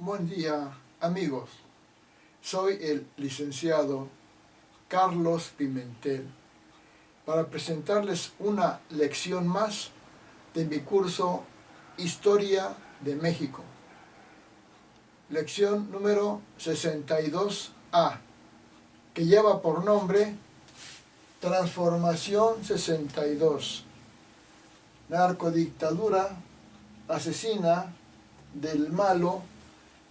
Buen día, amigos. Soy el licenciado Carlos Pimentel para presentarles una lección más de mi curso Historia de México. Lección número 62A, que lleva por nombre Transformación 62. Narcodictadura asesina del malo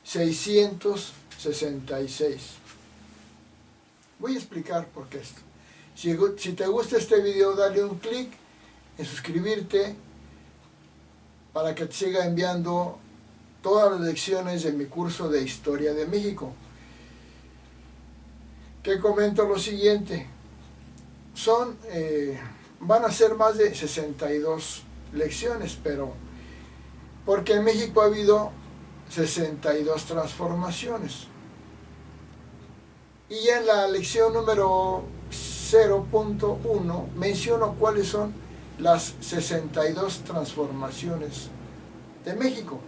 666. Voy a explicar por qué esto. Si te gusta este video, dale un clic en suscribirte para que te siga enviando todas las lecciones de mi curso de Historia de México. Que comento lo siguiente. Van a ser más de 62 lecciones, pero porque en México ha habido 62 transformaciones. Y en la lección número 0.1 menciono cuáles son las 62 transformaciones de México.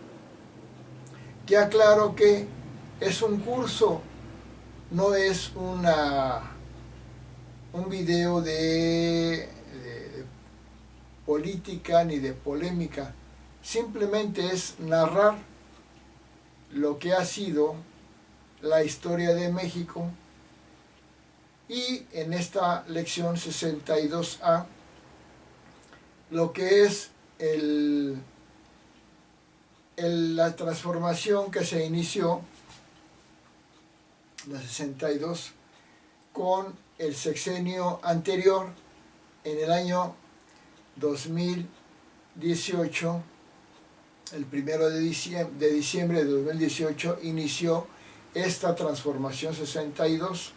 Que aclaro que es un curso, no es un video de política ni de polémica. Simplemente es narrar lo que ha sido la historia de México, y en esta lección 62A lo que es la transformación que se inició, la 62, con el sexenio anterior. En el año 2018, el 1 de diciembre de 2018, inició esta transformación 62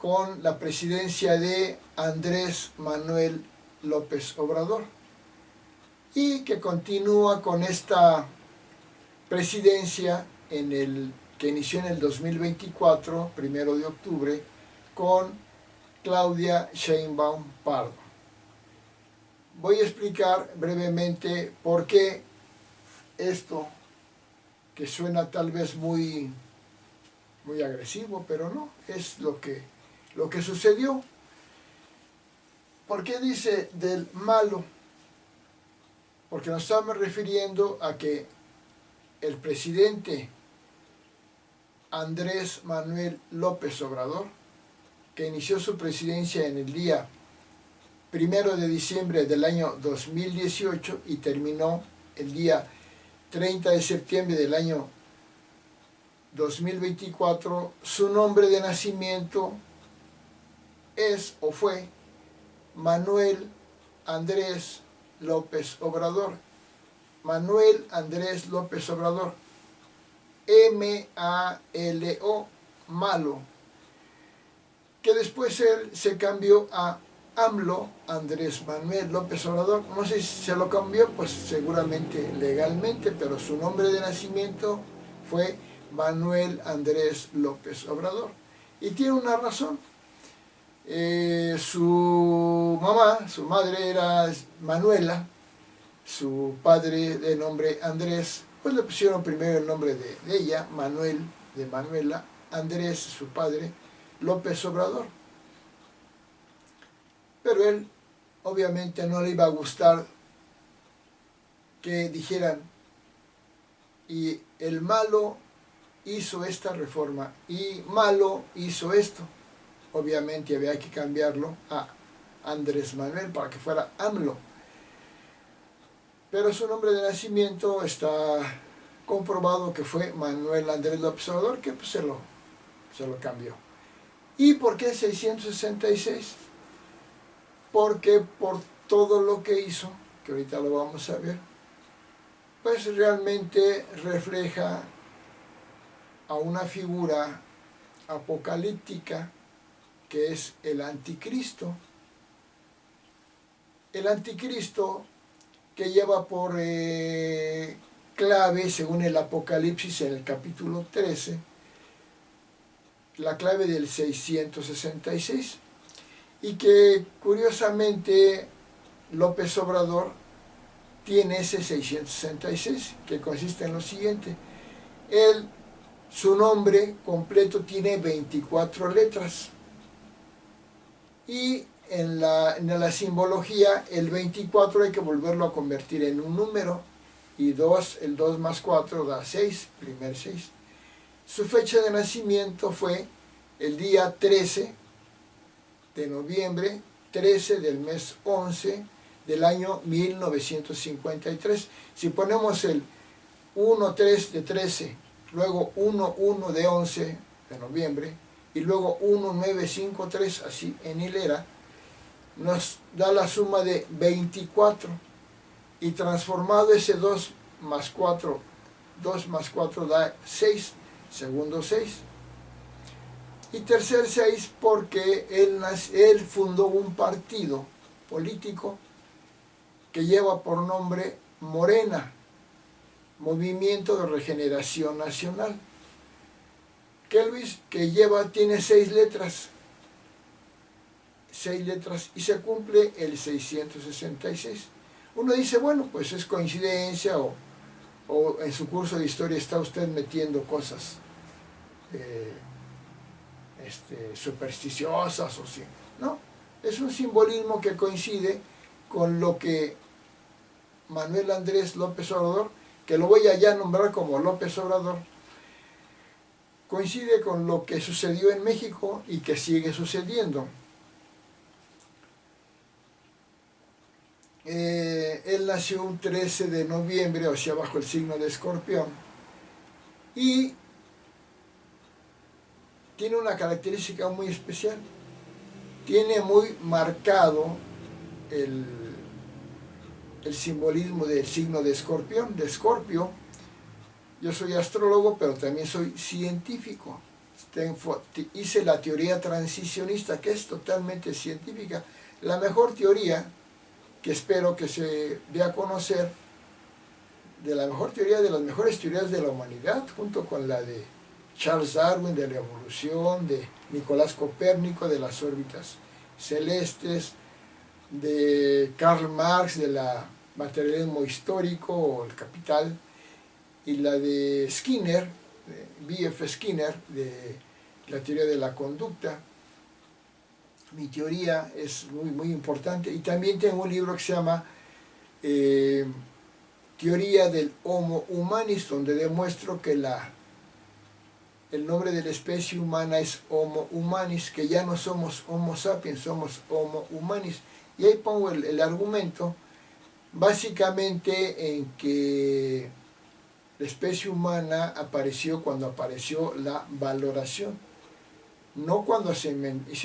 con la presidencia de Andrés Manuel López Obrador, y que continúa con esta presidencia que inició en el 2024, 1 de octubre, con Claudia Sheinbaum Pardo. Voy a explicar brevemente por qué esto, que suena tal vez muy agresivo, pero no, es lo que sucedió. ¿Por qué dice del malo? Porque nos estamos refiriendo a que el presidente Andrés Manuel López Obrador, que inició su presidencia en el día 1 de diciembre del año 2018 y terminó el día 30 de septiembre del año 2024, su nombre de nacimiento es o fue Manuel Andrés López Obrador. Manuel Andrés López Obrador. M-A-L-O, malo. Que después él se cambió a AMLO, Andrés Manuel López Obrador. No sé si se lo cambió, pues seguramente legalmente, pero su nombre de nacimiento fue Manuel Andrés López Obrador. Y tiene una razón. Su madre era Manuela, su padre de nombre Andrés, pues le pusieron primero el nombre de ella, Manuel, de Manuela, Andrés, su padre, López Obrador. Pero él obviamente no le iba a gustar que dijeran, y el malo hizo esta reforma, y malo hizo esto. Obviamente había que cambiarlo a Andrés Manuel para que fuera AMLO. Pero su nombre de nacimiento está comprobado que fue Manuel Andrés López Obrador, que pues se lo cambió. ¿Y por qué 666? Porque por todo lo que hizo, que ahorita lo vamos a ver, pues realmente refleja a una figura apocalíptica que es el anticristo. El anticristo, que lleva por clave, según el Apocalipsis en el capítulo 13, la clave del 666, y que curiosamente López Obrador tiene ese 666, que consiste en lo siguiente: Su nombre completo tiene 24 letras. Y en la simbología, el 24 hay que volverlo a convertir en un número. Y el 2 más 4 da 6, primer 6. Su fecha de nacimiento fue el día 13 de noviembre, 13 del mes 11 del año 1953. Si ponemos el 1-3 de 13, luego 1-1 de 11 de noviembre, y luego 1-9-5-3, así en hilera, nos da la suma de 24. Y transformado ese 2 más 4 da 6, segundo 6. Y tercer 6 porque él fundó un partido político que lleva por nombre Morena, Movimiento de Regeneración Nacional, tiene 6 letras, y se cumple el 666. Uno dice, bueno, pues es coincidencia, o en su curso de historia está usted metiendo cosas supersticiosas, o sí. No, es un simbolismo que coincide con lo que Manuel Andrés López Obrador, que lo voy a ya nombrar como López Obrador, coincide con lo que sucedió en México y que sigue sucediendo. Él nació un 13 de noviembre, o sea, bajo el signo de Escorpión, y tiene una característica muy especial. Tiene muy marcado el simbolismo del signo de Escorpión, de Escorpio. Yo soy astrólogo, pero también soy científico. Hice la teoría transicionista, que es totalmente científica. La mejor teoría que espero que se dé a conocer, de la mejor teoría, de las mejores teorías de la humanidad, junto con la de Charles Darwin, de la evolución, de Nicolás Copérnico, de las órbitas celestes, de Karl Marx, de la materialismo histórico o el capital, y la de Skinner, de B.F. Skinner, de la teoría de la conducta. Mi teoría es muy importante, y también tengo un libro que se llama Teoría del Homo Humanis, donde demuestro que el nombre de la especie humana es Homo Humanis, que ya no somos Homo sapiens, somos Homo Humanis. Y ahí pongo el argumento, básicamente en que la especie humana apareció cuando apareció la valoración, no cuando se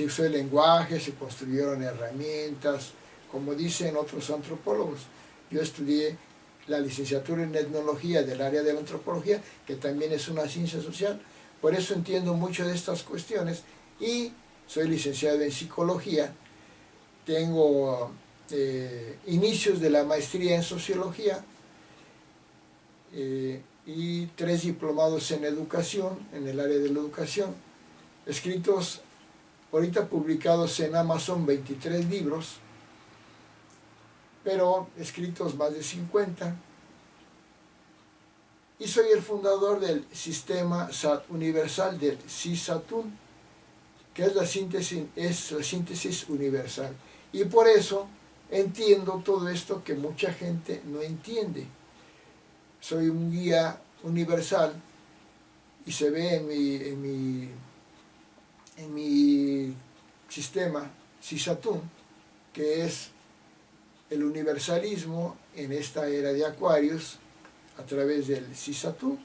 usó el lenguaje, se construyeron herramientas, como dicen otros antropólogos. Yo estudié la licenciatura en etnología del área de la antropología, que también es una ciencia social, por eso entiendo mucho de estas cuestiones, y soy licenciado en psicología. Tengo inicios de la maestría en sociología, y 3 diplomados en educación, en el área de la educación, escritos, ahorita publicados en Amazon 23 libros, pero escritos más de 50, y soy el fundador del Sistema Universal, del CISATUN, que es la síntesis universal. Y por eso entiendo todo esto que mucha gente no entiende. Soy un guía universal, y se ve en mi sistema CISATUN, que es el universalismo en esta era de Acuarios a través del CISATUN.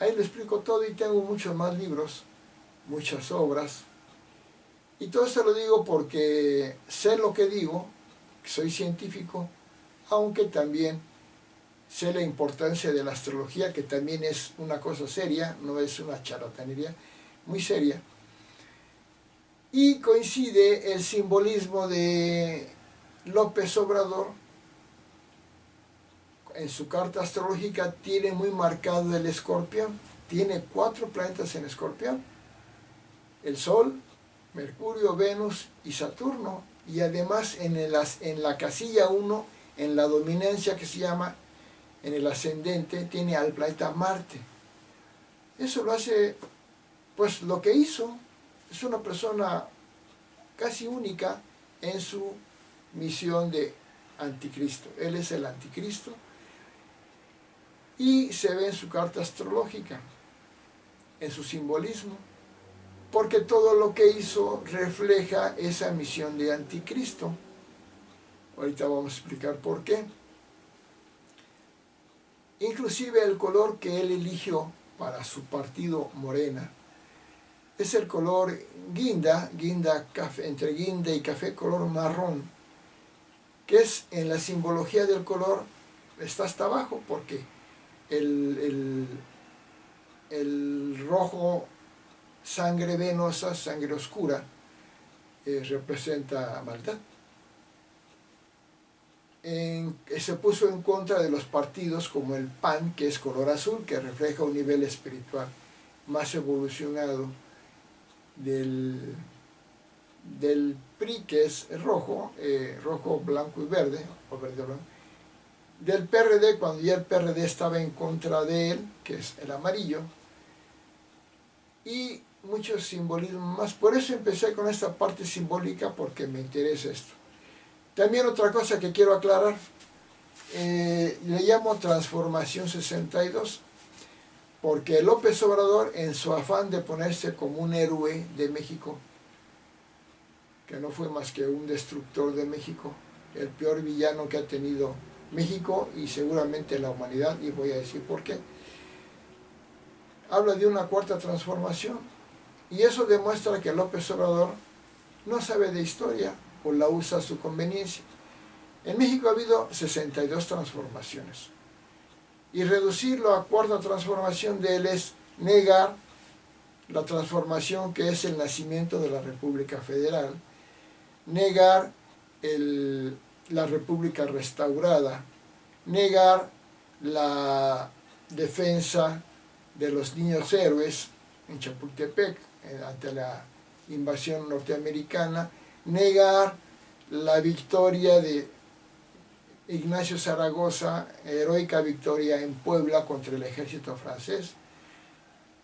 Ahí lo explico todo, y tengo muchos más libros, muchas obras. Y todo esto lo digo porque sé lo que digo, que soy científico, aunque también sé la importancia de la astrología, que también es una cosa seria, no es una charlatanería, muy seria. Y coincide el simbolismo de López Obrador. En su carta astrológica tiene muy marcado el Escorpión, tiene 4 planetas en Escorpión: el Sol, Mercurio, Venus y Saturno, y además en la casilla 1, en la dominancia que se llama, en el ascendente, tiene al planeta Marte. Eso lo hace, pues lo que hizo, es una persona casi única en su misión de anticristo. Él es el anticristo y se ve en su carta astrológica, en su simbolismo, porque todo lo que hizo refleja esa misión de anticristo. Ahorita vamos a explicar por qué. Inclusive el color que él eligió para su partido, Morena, es el color guinda, café, entre guinda y café, color marrón, que es en la simbología del color, está hasta abajo, porque el rojo, sangre venosa, sangre oscura, representa maldad. Se puso en contra de los partidos como el PAN, que es color azul, que refleja un nivel espiritual más evolucionado, del PRI, que es rojo, rojo, blanco y verde, o verde blanco, del PRD, cuando ya el PRD estaba en contra de él, que es el amarillo, y muchos simbolismos más. Por eso empecé con esta parte simbólica, porque me interesa esto. También otra cosa que quiero aclarar, le llamo Transformación 62, porque López Obrador, en su afán de ponerse como un héroe de México, que no fue más que un destructor de México, el peor villano que ha tenido México y seguramente la humanidad, y voy a decir por qué, habla de una cuarta transformación, y eso demuestra que López Obrador no sabe de historia o la usa a su conveniencia. En México ha habido 62 transformaciones, y reducirlo a cuarta transformación de él es negar la transformación que es el nacimiento de la República Federal, negar la República restaurada, negar la defensa de los niños héroes en Chapultepec ante la invasión norteamericana, negar la victoria de Ignacio Zaragoza, heroica victoria en Puebla contra el ejército francés,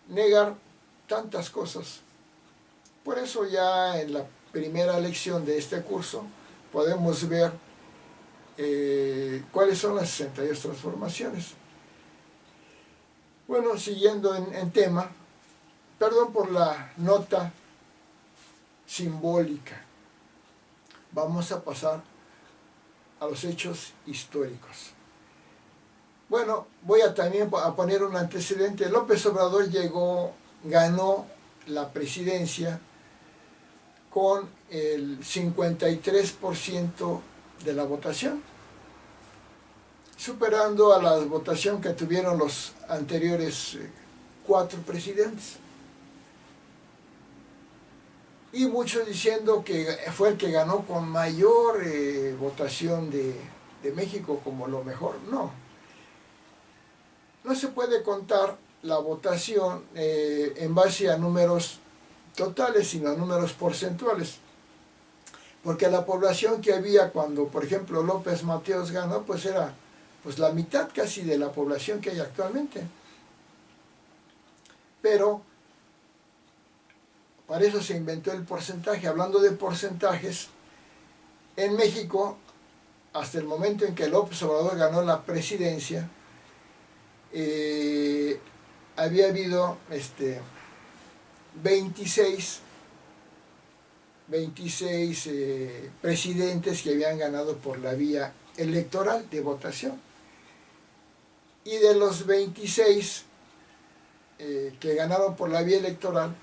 negar tantas cosas. Por eso ya en la primera lección de este curso podemos ver cuáles son las 62 transformaciones. Bueno, siguiendo en tema, perdón por la nota simbólica, vamos a pasar a los hechos históricos. Bueno, voy a también a poner un antecedente. López Obrador ganó la presidencia con el 53% de la votación, superando a la votación que tuvieron los anteriores 4 presidentes. Y muchos diciendo que fue el que ganó con mayor votación de México como lo mejor. No. No se puede contar la votación en base a números totales, sino a números porcentuales. Porque la población que había cuando, por ejemplo, López Mateos ganó, pues era pues la mitad casi de la población que hay actualmente. Pero para eso se inventó el porcentaje. Hablando de porcentajes, en México, hasta el momento en que López Obrador ganó la presidencia, había habido 26 presidentes que habían ganado por la vía electoral de votación. Y de los 26 que ganaron por la vía electoral,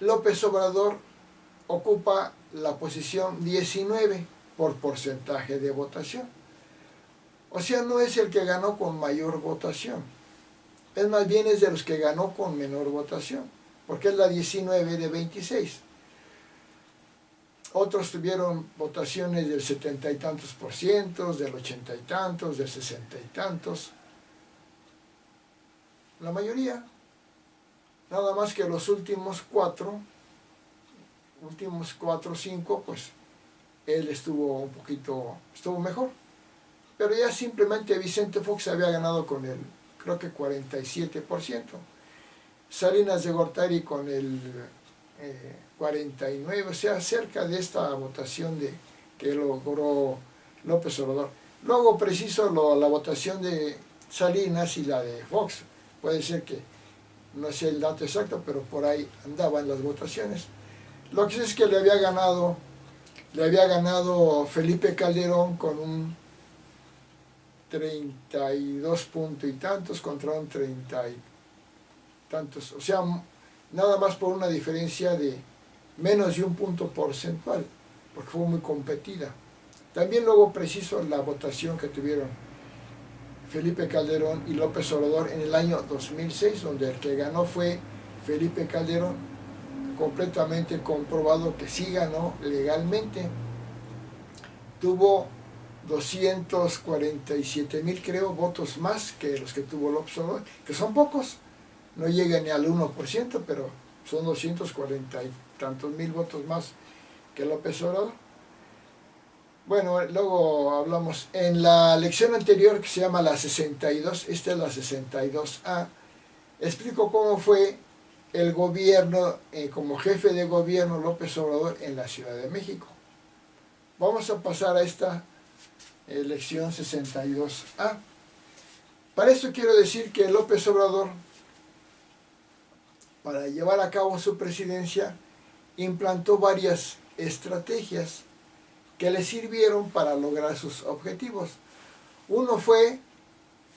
López Obrador ocupa la posición 19 por porcentaje de votación. O sea, no es el que ganó con mayor votación. Es más bien es de los que ganó con menor votación, porque es la 19 de 26. Otros tuvieron votaciones del 70 y tantos por ciento, del 80 y tantos, del 60 y tantos. La mayoría, nada más que los últimos 4 o 5, pues él estuvo mejor. Pero ya simplemente Vicente Fox había ganado con creo que 47%. Salinas de Gortari con el 49, o sea, cerca de esta votación que logró López Obrador. Luego preciso la votación de Salinas y la de Fox. Puede ser que no sé el dato exacto, pero por ahí andaban las votaciones. Lo que sé es que le había ganado Felipe Calderón con un 32 punto y tantos contra un 30 y tantos, o sea, nada más por una diferencia de menos de un punto porcentual, porque fue muy competida. También luego preciso la votación que tuvieron Felipe Calderón y López Obrador en el año 2006, donde el que ganó fue Felipe Calderón, completamente comprobado que sí ganó legalmente. Tuvo 247,000, creo, votos más que los que tuvo López Obrador, que son pocos, no llegan ni al 1%, pero son 240 y tantos mil votos más que López Obrador. Bueno, luego hablamos, en la lección anterior que se llama la 62, esta es la 62A, explico cómo fue el gobierno, como jefe de gobierno López Obrador en la Ciudad de México. Vamos a pasar a esta lección 62A. Para esto quiero decir que López Obrador, para llevar a cabo su presidencia, implantó varias estrategias que le sirvieron para lograr sus objetivos. Uno fue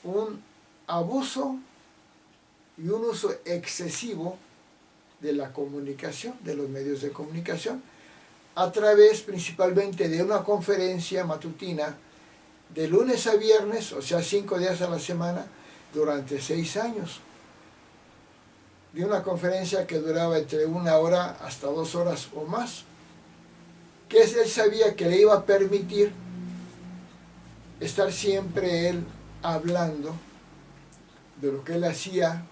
un abuso y un uso excesivo de la comunicación, de los medios de comunicación, a través principalmente de una conferencia matutina de lunes a viernes, o sea, 5 días a la semana, durante 6 años. De una conferencia que duraba entre 1 hora hasta 2 horas o más, que él sabía que le iba a permitir estar siempre él hablando de lo que él hacía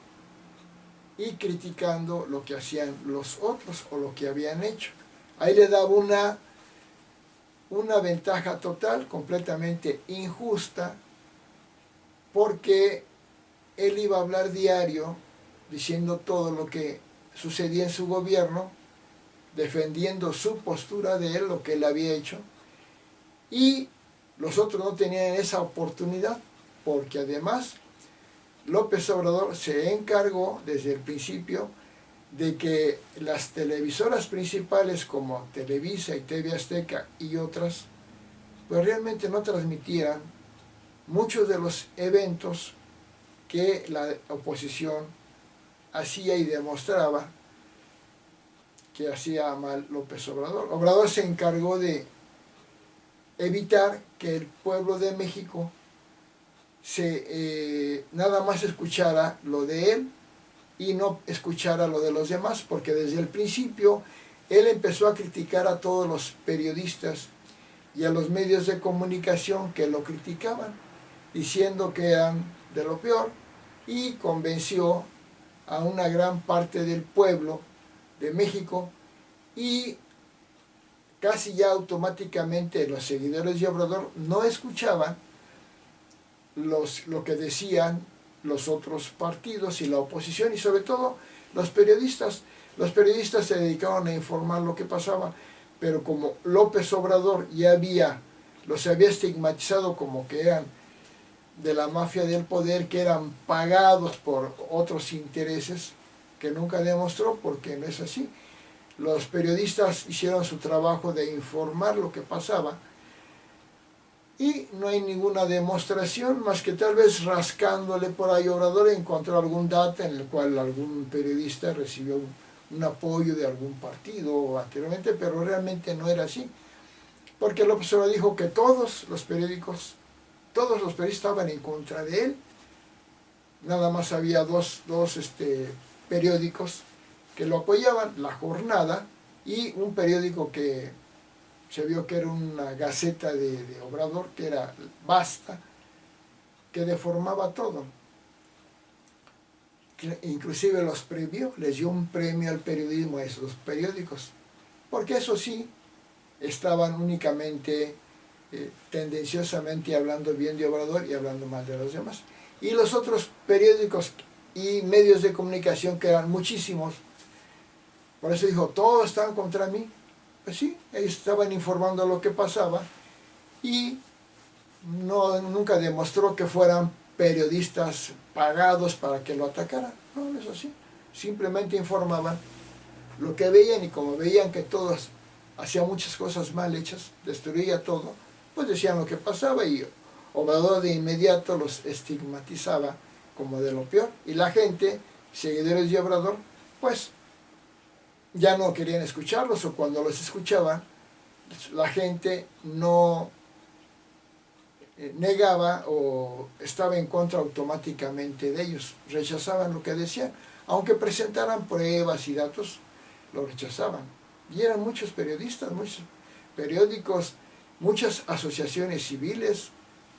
y criticando lo que hacían los otros o lo que habían hecho. Ahí le daba una ventaja total, completamente injusta, porque él iba a hablar diario diciendo todo lo que sucedía en su gobierno, defendiendo su postura de él, lo que él había hecho, y los otros no tenían esa oportunidad, porque además López Obrador se encargó desde el principio de que las televisoras principales como Televisa y TV Azteca y otras, pues realmente no transmitieran muchos de los eventos que la oposición hacía y demostraba que hacía mal López Obrador. Obrador se encargó de evitar que el pueblo de México nada más escuchara lo de él y no escuchara lo de los demás, porque desde el principio él empezó a criticar a todos los periodistas y a los medios de comunicación que lo criticaban, diciendo que eran de lo peor, y convenció a una gran parte del pueblo de México, y casi ya automáticamente los seguidores de Obrador no escuchaban lo que decían los otros partidos y la oposición, y sobre todo los periodistas. Los periodistas se dedicaban a informar lo que pasaba, pero como López Obrador los había estigmatizado como que eran de la mafia del poder, que eran pagados por otros intereses, que nunca demostró, porque no es así. Los periodistas hicieron su trabajo de informar lo que pasaba, y no hay ninguna demostración más que tal vez rascándole por ahí Obrador encontró algún dato en el cual algún periodista recibió un apoyo de algún partido anteriormente, pero realmente no era así, porque López Obrador dijo que todos los periodistas estaban en contra de él. Nada más había dos periódicos que lo apoyaban, La Jornada y un periódico que se vio que era una gaceta de Obrador, que era Basta, que deformaba todo. Inclusive los premió, les dio un premio al periodismo a esos periódicos, porque eso sí, estaban únicamente tendenciosamente hablando bien de Obrador y hablando mal de los demás. Y los otros periódicos y medios de comunicación que eran muchísimos. Por eso dijo, todos estaban contra mí. Pues sí, ellos estaban informando lo que pasaba y nunca demostró que fueran periodistas pagados para que lo atacaran. No, no es así. Simplemente informaban lo que veían, y como veían que todos hacían muchas cosas mal hechas, destruía todo, pues decían lo que pasaba y Obrador de inmediato los estigmatizaba como de lo peor. Y la gente, seguidores de Obrador, pues ya no querían escucharlos, o cuando los escuchaban, la gente no negaba o estaba en contra automáticamente de ellos, rechazaban lo que decían, aunque presentaran pruebas y datos, lo rechazaban. Y eran muchos periodistas, muchos periódicos, muchas asociaciones civiles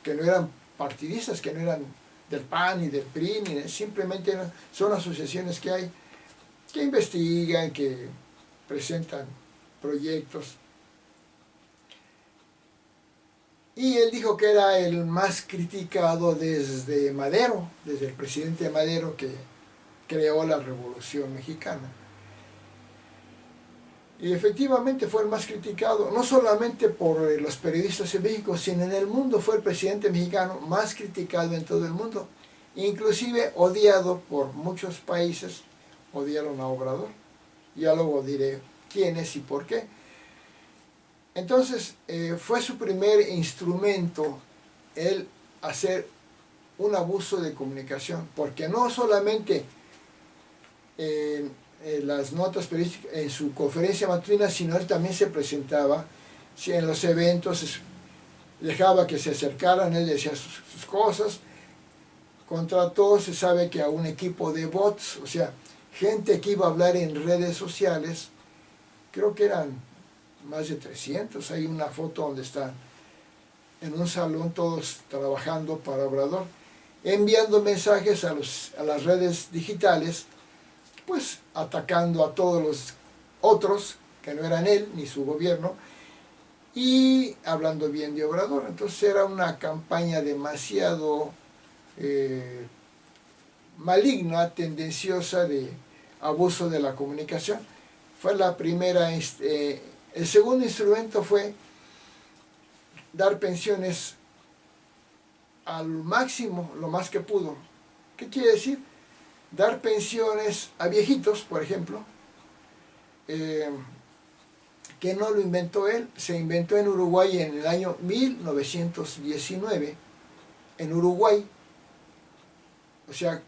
que no eran partidistas, que no eran del PAN ni del PRI, simplemente son asociaciones que hay, que investigan, que presentan proyectos. Y él dijo que era el más criticado desde Madero, desde el presidente Madero, que creó la Revolución Mexicana. Y efectivamente fue el más criticado, no solamente por los periodistas en México, sino en el mundo. Fue el presidente mexicano más criticado en todo el mundo, inclusive odiado por muchos países. Odiaron a Obrador. Ya luego diré quiénes y por qué. Entonces fue su primer instrumento el hacer un abuso de comunicación, porque no solamente las notas periodísticas, en su conferencia matutina, sino él también se presentaba en los eventos, dejaba que se acercaran, él decía sus cosas. Contrató, se sabe que a un equipo de bots, o sea, gente que iba a hablar en redes sociales, creo que eran más de 300, hay una foto donde están en un salón todos trabajando para Obrador, enviando mensajes a las redes digitales, pues atacando a todos los otros, que no eran él ni su gobierno, y hablando bien de Obrador. Entonces era una campaña demasiado maligna, tendenciosa, de abuso de la comunicación. Fue la primera. El segundo instrumento fue dar pensiones al máximo, lo más que pudo. ¿Qué quiere decir? Dar pensiones a viejitos, por ejemplo, que no lo inventó él, se inventó en Uruguay en el año 1919, en Uruguay, o sea,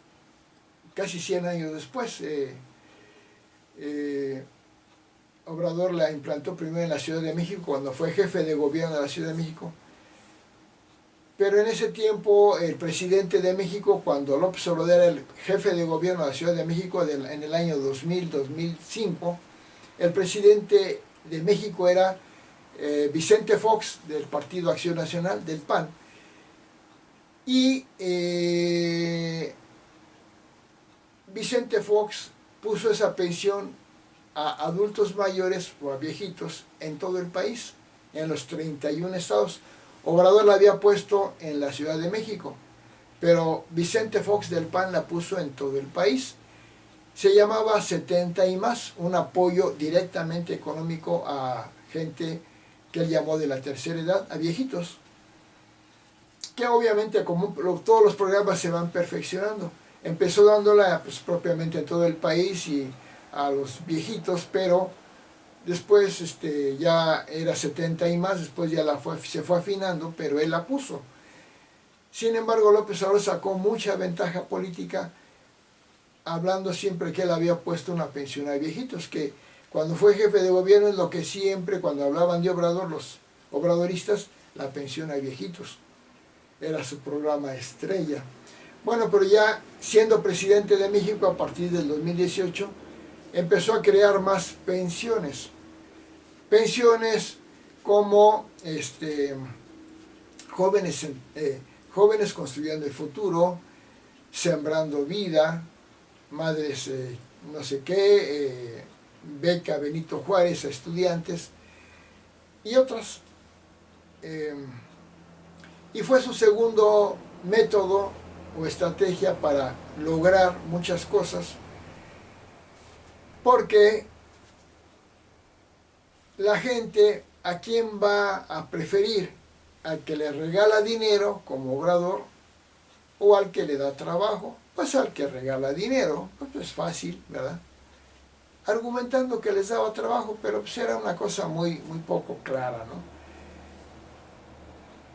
casi 100 años después. Obrador la implantó primero en la Ciudad de México, cuando fue jefe de gobierno de la Ciudad de México. Pero en ese tiempo, el presidente de México, cuando López Obrador era el jefe de gobierno de la Ciudad de México en el año 2000-2005, el presidente de México era Vicente Fox, del Partido Acción Nacional, del PAN. Y Vicente Fox puso esa pensión a adultos mayores o a viejitos en todo el país, en los 31 estados. Obrador la había puesto en la Ciudad de México, pero Vicente Fox del PAN la puso en todo el país. Se llamaba 70 y más, un apoyo directamente económico a gente que él llamó de la tercera edad, a viejitos, que obviamente, como todos los programas se van perfeccionando. Empezó dándola pues, propiamente en todo el país y a los viejitos, pero después ya era 70 y más, después ya se fue afinando, pero él la puso. Sin embargo, López Obrador sacó mucha ventaja política, hablando siempre que él había puesto una pensión a viejitos, que cuando fue jefe de gobierno es lo que siempre, cuando hablaban de Obrador, los obradoristas, la pensión a viejitos. Era su programa estrella. Bueno, pero ya siendo presidente de México a partir del 2018, empezó a crear más pensiones. Pensiones como jóvenes construyendo el futuro, sembrando vida, madres no sé qué, beca Benito Juárez a estudiantes y otras. Y fue su segundo método o estrategia para lograr muchas cosas, porque la gente, ¿a quién va a preferir? ¿Al que le regala dinero como obrador o al que le da trabajo? Pues al que regala dinero, pues es fácil, ¿verdad? Argumentando que les daba trabajo, pero pues era una cosa muy poco clara, ¿no?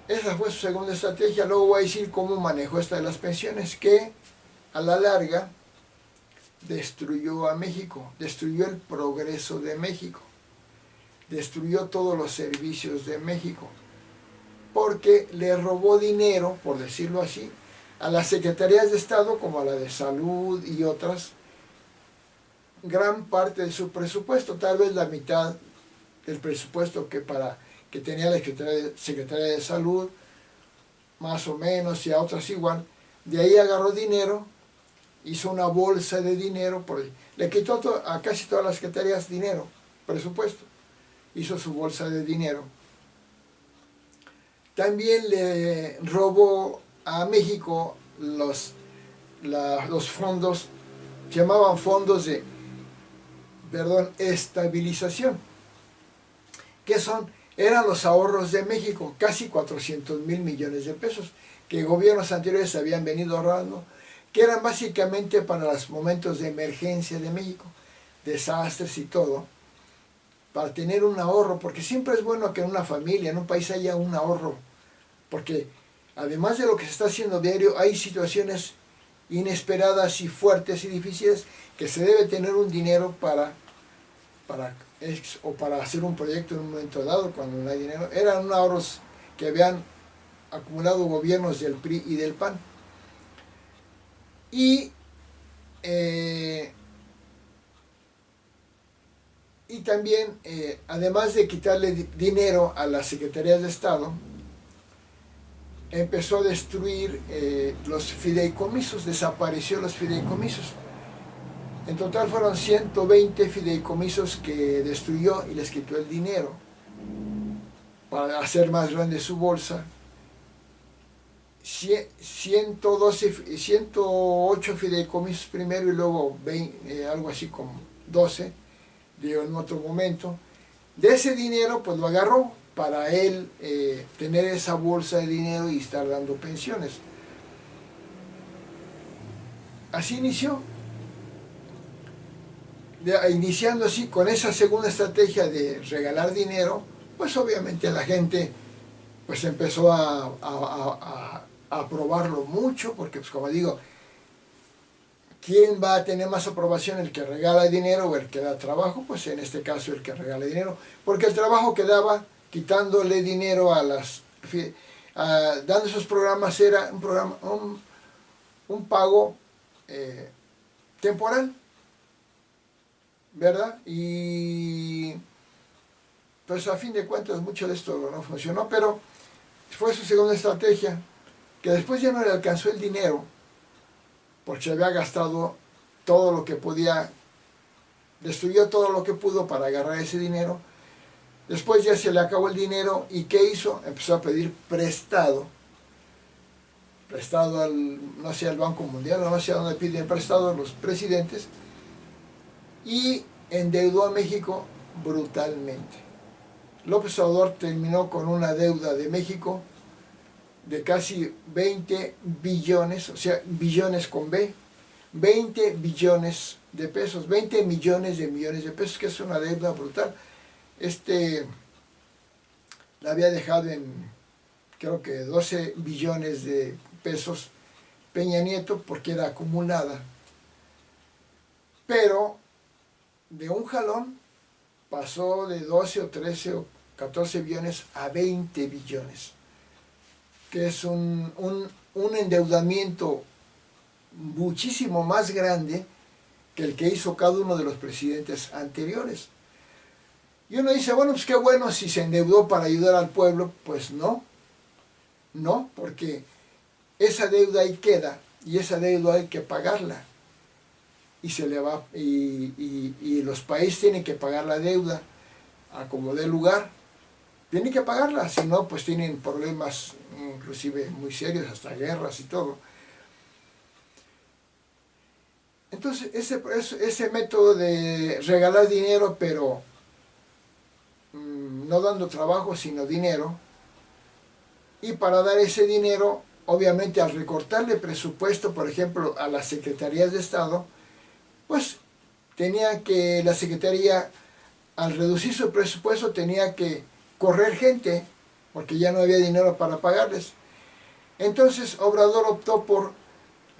Esa fue su segunda estrategia. Luego voy a decir cómo manejó esta de las pensiones, que a la larga destruyó a México, destruyó el progreso de México, destruyó todos los servicios de México, porque le robó dinero, por decirlo así, a las secretarías de Estado como a la de Salud y otras, gran parte de su presupuesto, tal vez la mitad del presupuesto que tenía la Secretaría de Salud, más o menos, y a otras igual. De ahí agarró dinero, hizo una bolsa de dinero, le quitó a casi todas las secretarías dinero, presupuesto, hizo su bolsa de dinero. También le robó a México los fondos, se llamaban fondos de, estabilización, que eran los ahorros de México, casi 400,000 millones de pesos, que gobiernos anteriores habían venido ahorrando, que eran básicamente para los momentos de emergencia de México, desastres y todo, para tener un ahorro, porque siempre es bueno que en una familia, en un país haya un ahorro, porque además de lo que se está haciendo diario, hay situaciones inesperadas y fuertes y difíciles que se debe tener un dinero para hacer un proyecto en un momento dado cuando no hay dinero. Eran ahorros que habían acumulado gobiernos del PRI y del PAN. Y también, además de quitarle dinero a las secretarías de Estado, empezó a destruir los fideicomisos, desapareció los fideicomisos. En total fueron 120 fideicomisos que destruyó y les quitó el dinero para hacer más grande su bolsa. 108 fideicomisos primero y luego 20, algo así como 12, digo, en otro momento. De ese dinero pues lo agarró para él tener esa bolsa de dinero y estar dando pensiones. Así inició. Iniciando así con esa segunda estrategia de regalar dinero, pues obviamente la gente pues empezó a aprobarlo mucho, porque pues como digo, ¿quién va a tener más aprobación? ¿El que regala dinero o el que da trabajo? Pues en este caso el que regala dinero, porque el trabajo que daba quitándole dinero dando esos programas era un pago temporal, ¿verdad? Y pues a fin de cuentas mucho de esto no funcionó, pero fue su segunda estrategia, que después ya no le alcanzó el dinero, porque se había gastado todo lo que podía, destruyó todo lo que pudo para agarrar ese dinero. Después ya se le acabó el dinero, y ¿qué hizo? Empezó a pedir prestado no sé, al Banco Mundial, no sé a dónde piden prestado los presidentes, y endeudó a México brutalmente. López Obrador terminó con una deuda de México de casi 20 billones, o sea, billones con B, 20 billones de pesos, 20 millones de pesos, que es una deuda brutal. La había dejado en, creo que 12 billones de pesos Peña Nieto, porque era acumulada. Pero de un jalón pasó de 12 o 13 o 14 billones a 20 billones, que es un endeudamiento muchísimo más grande que el que hizo cada uno de los presidentes anteriores. Y uno dice, bueno, pues qué bueno si se endeudó para ayudar al pueblo. Pues no, porque esa deuda ahí queda, y esa deuda hay que pagarla. Y se le va, y los países tienen que pagar la deuda a como dé lugar. Tienen que pagarla, si no, pues tienen problemas inclusive muy serios, hasta guerras y todo. Entonces, ese método de regalar dinero, pero no dando trabajo, sino dinero, y para dar ese dinero, obviamente al recortarle presupuesto, por ejemplo, a las secretarías de Estado, pues tenía que la Secretaría, al reducir su presupuesto, tenía que correr gente, porque ya no había dinero para pagarles. Entonces Obrador optó por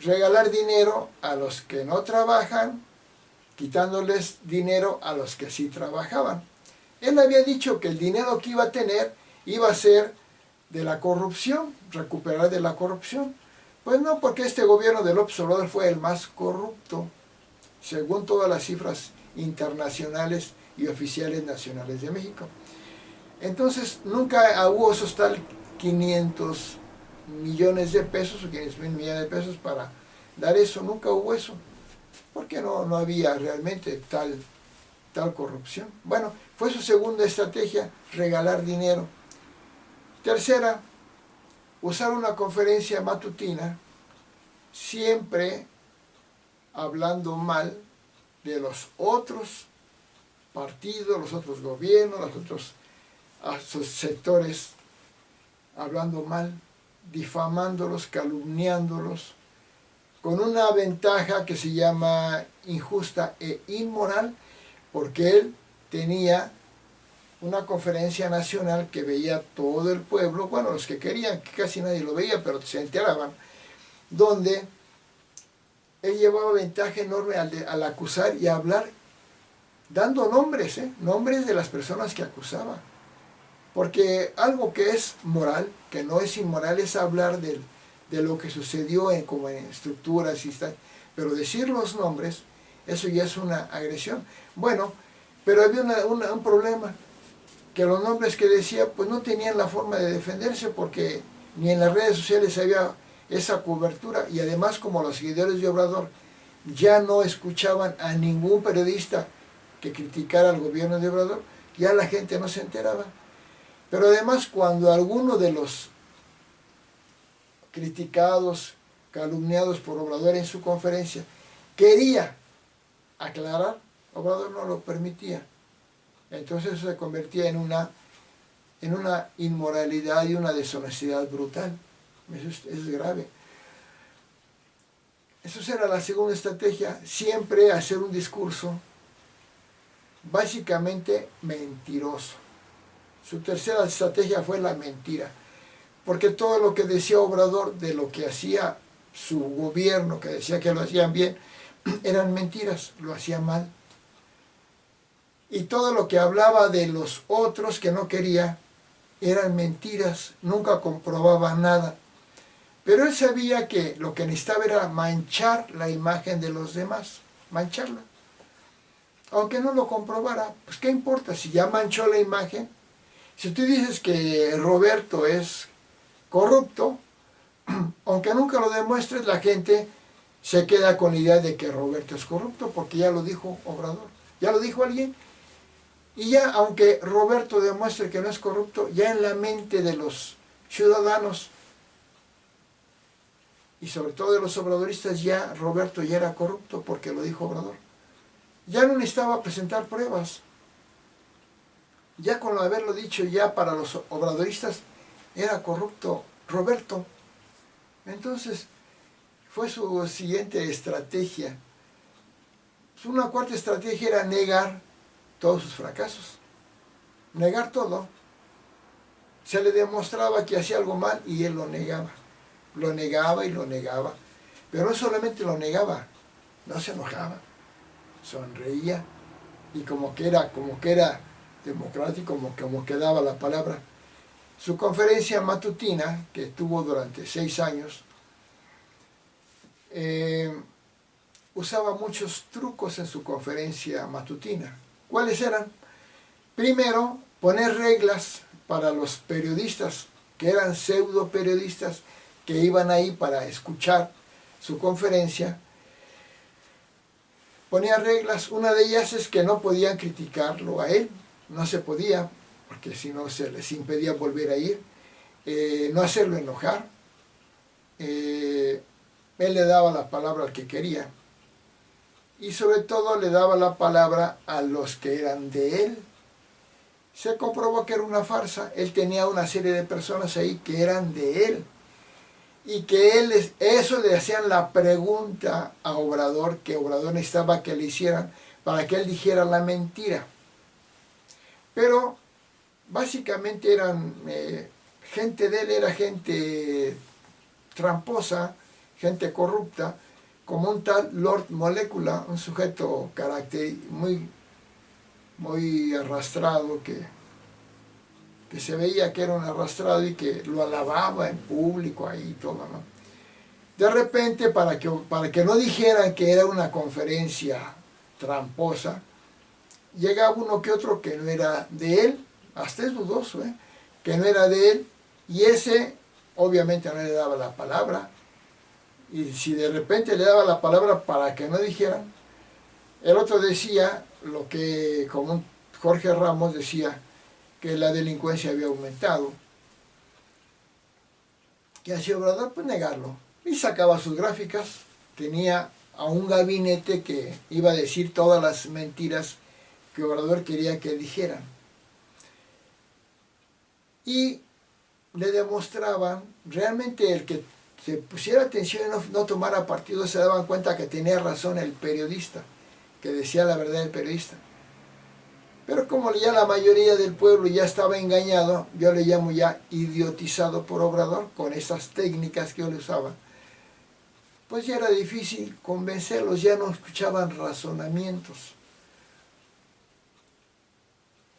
regalar dinero a los que no trabajan, quitándoles dinero a los que sí trabajaban. Él había dicho que el dinero que iba a tener iba a ser de la corrupción, recuperar de la corrupción. Pues no, porque este gobierno de López Obrador fue el más corrupto, según todas las cifras internacionales y oficiales nacionales de México. Entonces nunca hubo esos tal 500 millones de pesos o 500 mil millones de pesos para dar eso, nunca hubo eso, porque no había realmente tal corrupción. Bueno, fue su segunda estrategia, regalar dinero. Tercera, usar una conferencia matutina, siempre hablando mal de los otros partidos, los otros gobiernos, los otros sectores, hablando mal, difamándolos, calumniándolos, con una ventaja que se llama injusta e inmoral, porque él tenía una conferencia nacional que veía todo el pueblo, bueno, los que querían, que casi nadie lo veía, pero se enteraban, donde él llevaba ventaja enorme al acusar y a hablar, dando nombres, nombres de las personas que acusaba. Porque algo que es moral, que no es inmoral, es hablar de lo que sucedió como en estructuras y tal, pero decir los nombres, eso ya es una agresión. Bueno, pero había un problema, que los nombres que decía pues no tenían la forma de defenderse, porque ni en las redes sociales había esa cobertura, y además, como los seguidores de Obrador ya no escuchaban a ningún periodista que criticara al gobierno de Obrador, ya la gente no se enteraba. Pero además, cuando alguno de los criticados, calumniados por Obrador en su conferencia, quería aclarar, Obrador no lo permitía. Entonces eso se convertía en una inmoralidad y una deshonestidad brutal. Eso es grave. Esa era la segunda estrategia, siempre hacer un discurso básicamente mentiroso. Su tercera estrategia fue la mentira, porque todo lo que decía Obrador de lo que hacía su gobierno, que decía que lo hacían bien, eran mentiras, lo hacían mal. Y todo lo que hablaba de los otros que no quería, eran mentiras, nunca comprobaba nada. Pero él sabía que lo que necesitaba era manchar la imagen de los demás, mancharla. Aunque no lo comprobara, pues ¿qué importa? Si ya manchó la imagen, si tú dices que Roberto es corrupto, aunque nunca lo demuestres, la gente se queda con la idea de que Roberto es corrupto, porque ya lo dijo Obrador, ya lo dijo alguien, y ya aunque Roberto demuestre que no es corrupto, ya en la mente de los ciudadanos, y sobre todo de los obradoristas, ya Roberto ya era corrupto, porque lo dijo Obrador. Ya no necesitaba presentar pruebas. Ya con haberlo dicho, ya para los obradoristas era corrupto Roberto. Entonces fue su siguiente estrategia. Una cuarta estrategia era negar todos sus fracasos, negar todo. Se le demostraba que hacía algo mal y él lo negaba y lo negaba. Pero no solamente lo negaba, no se enojaba, sonreía, y como que era democrático, como que daba la palabra. Su conferencia matutina, que tuvo durante 6 años, usaba muchos trucos en su conferencia matutina. ¿Cuáles eran? Primero, poner reglas para los periodistas, que eran pseudo periodistas, que iban ahí para escuchar su conferencia. Ponía reglas, una de ellas es que no podían criticarlo a él, no se podía, porque si no se les impedía volver a ir, no hacerlo enojar, él le daba la palabra al que quería. y sobre todo le daba la palabra a los que eran de él. Se comprobó que era una farsa. Él tenía una serie de personas ahí que eran de él y que eso le hacían la pregunta a Obrador, que Obrador necesitaba que le hicieran para que él dijera la mentira. Pero básicamente eran gente de él, era gente tramposa, gente corrupta, como un tal Lord Molecula, un sujeto muy arrastrado, que se veía que era un arrastrado y que lo alababa en público ahí y todo, ¿no? De repente, para que no dijeran que era una conferencia tramposa, llegaba uno que otro que no era de él, hasta es dudoso, que no era de él, y ese obviamente no le daba la palabra, y si de repente le daba la palabra para que no dijeran, el otro decía lo que, como Jorge Ramos decía, que la delincuencia había aumentado. ¿Qué hacía Obrador? Pues negarlo. Y sacaba sus gráficas, tenía a un gabinete que iba a decir todas las mentiras que Obrador quería que dijeran. Y le demostraban, realmente el que se pusiera atención y no tomara partido, se daban cuenta que tenía razón el periodista, que decía la verdad el periodista. Pero como ya la mayoría del pueblo ya estaba engañado, yo le llamo ya idiotizado por Obrador, con esas técnicas que yo le usaba, pues ya era difícil convencerlos, ya no escuchaban razonamientos.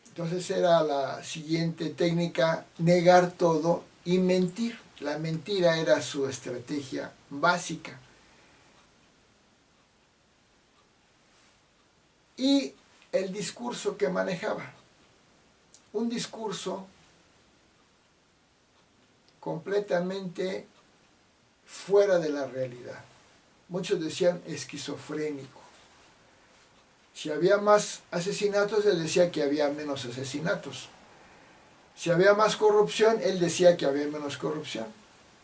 Entonces era la siguiente técnica, negar todo y mentir. La mentira era su estrategia básica. Y el discurso que manejaba, un discurso completamente fuera de la realidad. Muchos decían esquizofrénico. Si había más asesinatos, él decía que había menos asesinatos. Si había más corrupción, él decía que había menos corrupción.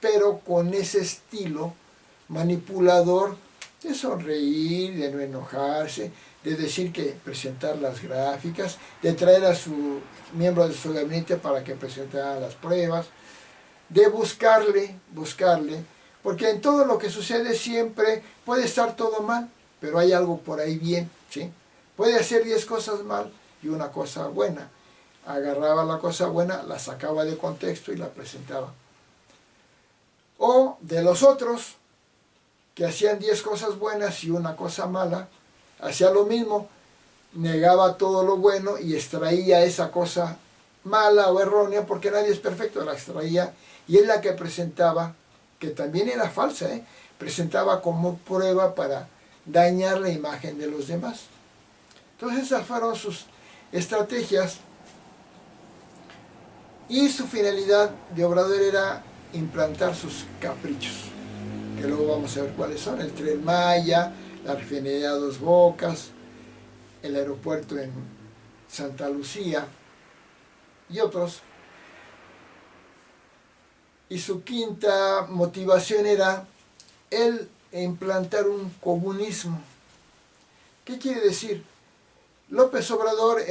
Pero con ese estilo manipulador de sonreír, de no enojarse, de decir que presentar las gráficas, de traer a su miembro de su gabinete para que presentara las pruebas, de buscarle, porque en todo lo que sucede siempre puede estar todo mal, pero hay algo por ahí bien, ¿sí? Puede hacer 10 cosas mal y una cosa buena. Agarraba la cosa buena, la sacaba de contexto y la presentaba. O de los otros, que hacían 10 cosas buenas y una cosa mala, hacía lo mismo, negaba todo lo bueno y extraía esa cosa mala o errónea, porque nadie es perfecto, la extraía, y es la que presentaba, que también era falsa, presentaba como prueba para dañar la imagen de los demás. Entonces esas fueron sus estrategias, y su finalidad de Obrador era implantar sus caprichos, que luego vamos a ver cuáles son: el Tren Maya, la refinería Dos Bocas, el aeropuerto en Santa Lucía y otros. Y su quinta motivación era el implantar un comunismo. ¿Qué quiere decir? López Obrador,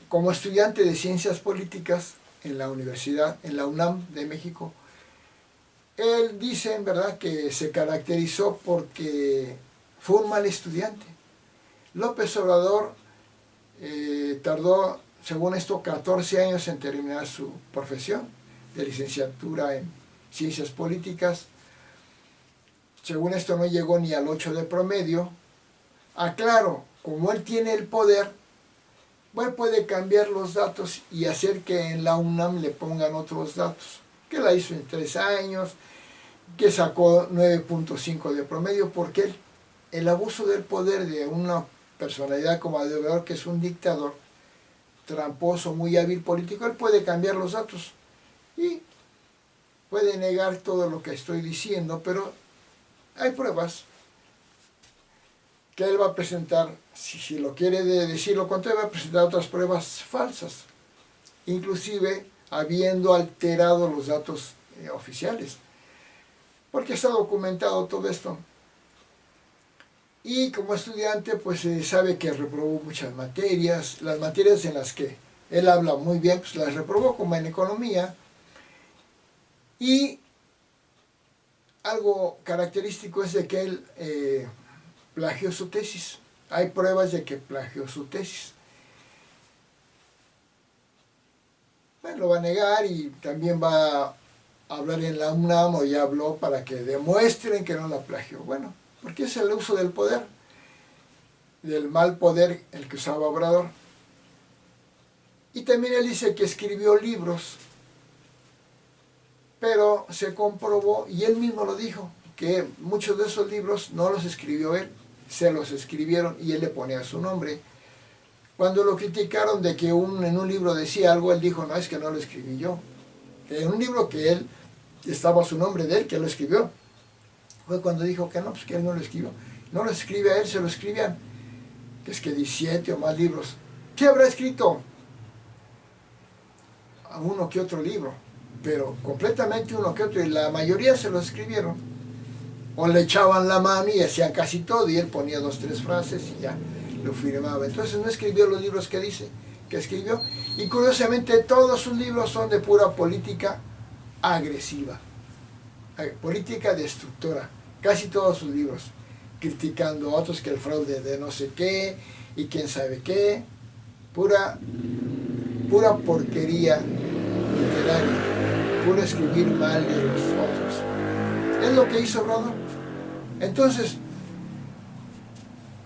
como estudiante de Ciencias Políticas en la universidad, en la UNAM de México, él dice, en verdad, que se caracterizó porque fue un mal estudiante. López Obrador tardó, según esto, 14 años en terminar su profesión de licenciatura en Ciencias Políticas. Según esto, no llegó ni al 8 de promedio. Claro, como él tiene el poder, pues puede cambiar los datos y hacer que en la UNAM le pongan otros datos. Que la hizo en 3 años, que sacó 9.5 de promedio, porque el abuso del poder de una personalidad como Obrador, que es un dictador, tramposo, muy hábil político, él puede cambiar los datos y puede negar todo lo que estoy diciendo, pero hay pruebas que él va a presentar. Si lo quiere decir lo contrario, va a presentar otras pruebas falsas, inclusive habiendo alterado los datos oficiales, porque está documentado todo esto. y como estudiante pues sabe que reprobó muchas materias, las materias en las que él habla muy bien, pues las reprobó, como en economía, y algo característico es de que él plagió su tesis. Hay pruebas de que plagió su tesis. Bueno, lo va a negar y también va a hablar en la UNAM, o ya habló, para que demuestren que no la plagió. Bueno, porque es el uso del poder, del mal poder el que usaba Obrador. Y también él dice que escribió libros, pero se comprobó, y él mismo lo dijo, que muchos de esos libros no los escribió él, se los escribieron y él le ponía su nombre. Cuando lo criticaron de que en un libro decía algo, él dijo, no, es que no lo escribí yo. En un libro que él, estaba su nombre de él, que lo escribió. Fue cuando dijo que no, pues que él no lo escribió. No lo escribe a él, se lo escribían. Que es que 17 o más libros. ¿Qué habrá escrito? A uno que otro libro, pero completamente uno que otro, y la mayoría se lo escribieron. O le echaban la mano y hacían casi todo, y él ponía 2 o 3 frases y ya lo firmaba. Entonces no escribió los libros que dice que escribió, y curiosamente todos sus libros son de pura política agresiva, política destructora, casi todos sus libros, criticando a otros, que el fraude de no sé qué y quién sabe qué, pura porquería literaria, puro escribir mal de los otros. Es lo que hizo Obrador. Entonces,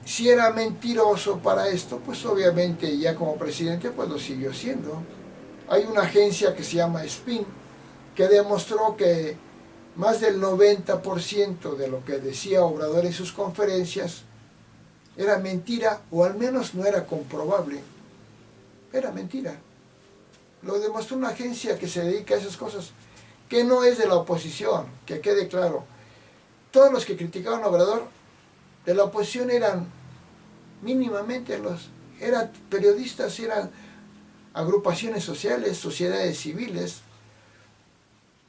si era mentiroso para esto, pues obviamente ya como presidente pues lo siguió siendo. Hay una agencia que se llama SPIN, que demostró que más del 90% de lo que decía Obrador en sus conferencias era mentira, o al menos no era comprobable. Era mentira. Lo demostró una agencia que se dedica a esas cosas, que no es de la oposición, que quede claro. Todos los que criticaban a Obrador de la oposición eran mínimamente eran periodistas, eran agrupaciones sociales, sociedades civiles,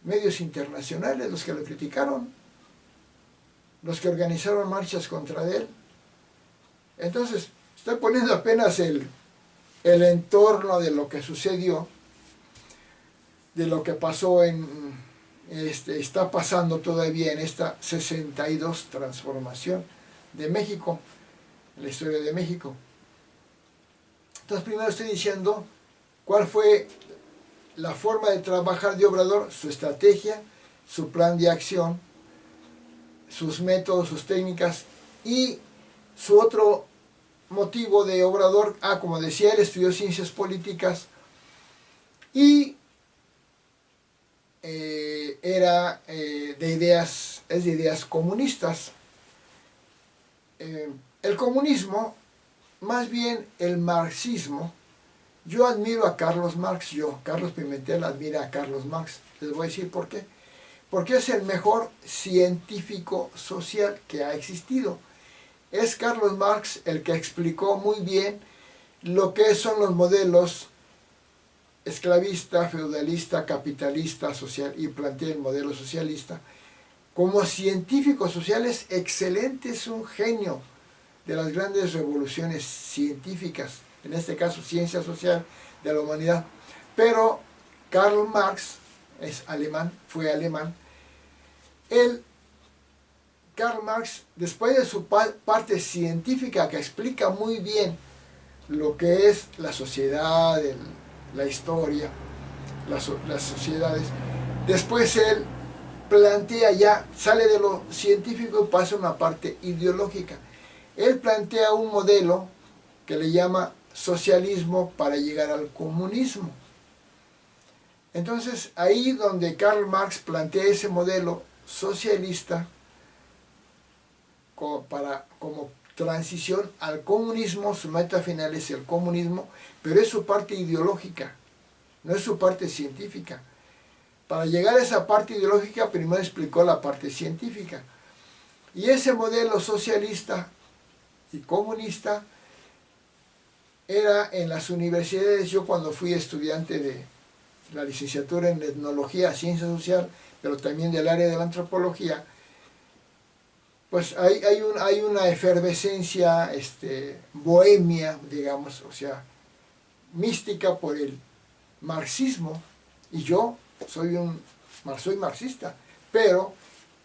medios internacionales los que lo criticaron, los que organizaron marchas contra él. Entonces, estoy poniendo apenas el entorno de lo que sucedió, de lo que pasó está pasando todavía en esta 62 transformación de México, en la historia de México. Entonces primero estoy diciendo cuál fue la forma de trabajar de Obrador, su estrategia, su plan de acción, sus métodos, sus técnicas, y su otro motivo de Obrador, como decía, él estudió ciencias políticas y era es de ideas comunistas. El comunismo, más bien el marxismo. Yo admiro a Carlos Marx, Carlos Pimentel, admira a Carlos Marx. Les voy a decir por qué. Porque es el mejor científico social que ha existido. Es Carlos Marx el que explicó muy bien lo que son los modelos esclavista, feudalista, capitalista, social, y plantea el modelo socialista. Como científico social es excelente, es un genio de las grandes revoluciones científicas, en este caso ciencia social de la humanidad. Pero Karl Marx es alemán, fue alemán. Karl Marx, después de su parte científica que explica muy bien lo que es la sociedad, la historia, las sociedades, después él plantea ya, sale de lo científico y pasa a una parte ideológica. Él plantea un modelo que le llama socialismo para llegar al comunismo. Entonces, ahí donde Karl Marx plantea ese modelo socialista como transición al comunismo, su meta final es el comunismo, pero es su parte ideológica, no es su parte científica. Para llegar a esa parte ideológica, primero explicó la parte científica. Y ese modelo socialista y comunista era en las universidades. Yo cuando fui estudiante de la licenciatura en etnología, ciencia social, pero también del área de la antropología, pues hay una efervescencia bohemia, digamos, o sea, mística por el marxismo, y yo soy marxista, pero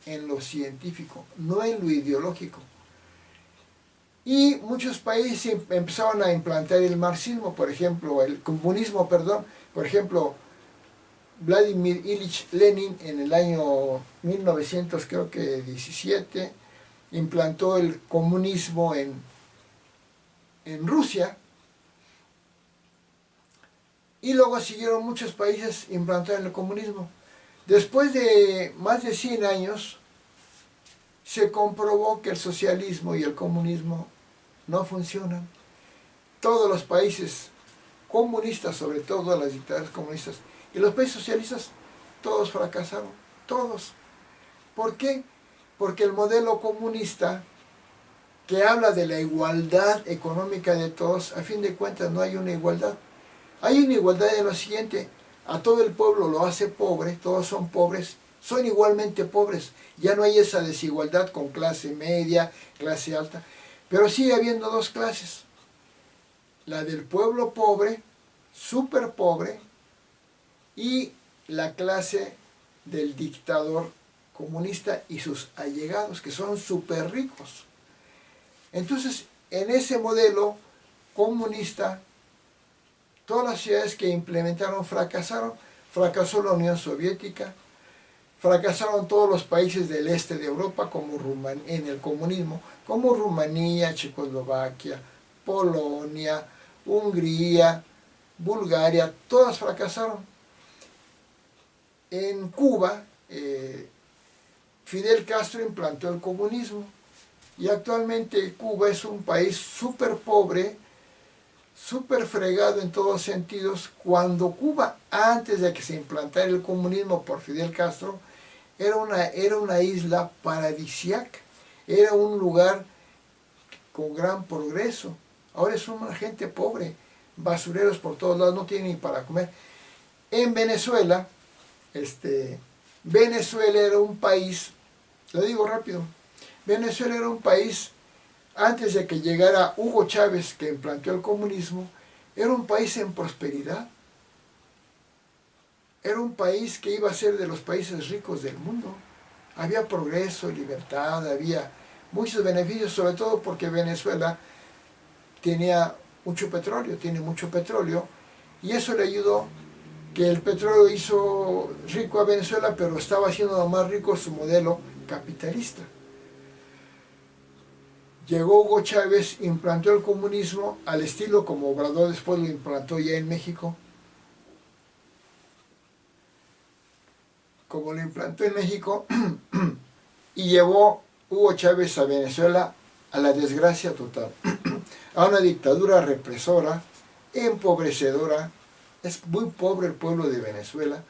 en lo científico, no en lo ideológico. Y muchos países empezaron a implantar el marxismo, por ejemplo, el comunismo, perdón, por ejemplo, Vladimir Ilich Lenin en el año 1917 implantó el comunismo en Rusia, y luego siguieron muchos países implantando el comunismo. Después de más de 100 años, se comprobó que el socialismo y el comunismo no funcionan. Todos los países comunistas, sobre todo las dictaduras comunistas, y los países socialistas, todos fracasaron, todos. ¿Por qué? Porque el modelo comunista, que habla de la igualdad económica de todos, a fin de cuentas no hay una igualdad. Hay una igualdad en lo siguiente: a todo el pueblo lo hace pobre, todos son pobres, son igualmente pobres. Ya no hay esa desigualdad con clase media, clase alta, pero sigue habiendo dos clases: la del pueblo pobre, súper pobre, y la clase del dictador comunista y sus allegados, que son súper ricos. Entonces, en ese modelo comunista, todas las ciudades que implementaron fracasaron. Fracasó la Unión Soviética, fracasaron todos los países del este de Europa en el comunismo, como Rumanía, Checoslovaquia, Polonia, Hungría, Bulgaria, todas fracasaron. En Cuba, Fidel Castro implantó el comunismo, y actualmente Cuba es un país súper pobre, súper fregado en todos sentidos, cuando Cuba, antes de que se implantara el comunismo por Fidel Castro, era una isla paradisíaca, era un lugar con gran progreso. Ahora es una gente pobre, basureros por todos lados, no tienen ni para comer. En Venezuela, Venezuela era un país, lo digo rápido, Venezuela era un país, antes de que llegara Hugo Chávez, que implantó el comunismo, era un país en prosperidad. Era un país que iba a ser de los países ricos del mundo. Había progreso, libertad, había muchos beneficios, sobre todo porque Venezuela tenía mucho petróleo, tiene mucho petróleo, y eso le ayudó, que el petróleo hizo rico a Venezuela, pero estaba haciendo más rico su modelo capitalista. Llegó Hugo Chávez, implantó el comunismo al estilo como Obrador después lo implantó ya en México. Como lo implantó en México, y llevó Hugo Chávez a Venezuela a la desgracia total, a una dictadura represora, empobrecedora. Es muy pobre el pueblo de Venezuela,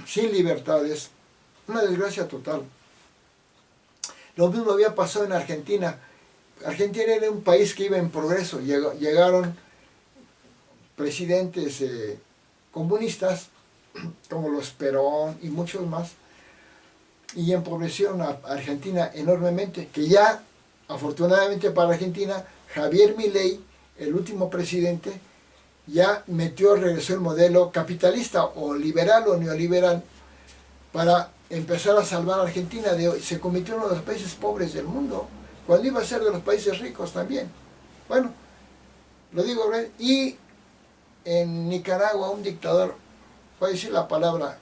sin libertades, una desgracia total. Lo mismo había pasado en Argentina. Argentina era un país que iba en progreso. Llegaron presidentes comunistas, como los Perón y muchos más, y empobrecieron a Argentina enormemente, que ya, afortunadamente para Argentina, Javier Milei, el último presidente, ya regresó el modelo capitalista, o liberal o neoliberal, para empezar a salvar a Argentina. Se convirtió en uno de los países pobres del mundo, cuando iba a ser de los países ricos también. Bueno, lo digo, ¿verdad? Y en Nicaragua un dictador, voy a decir la palabra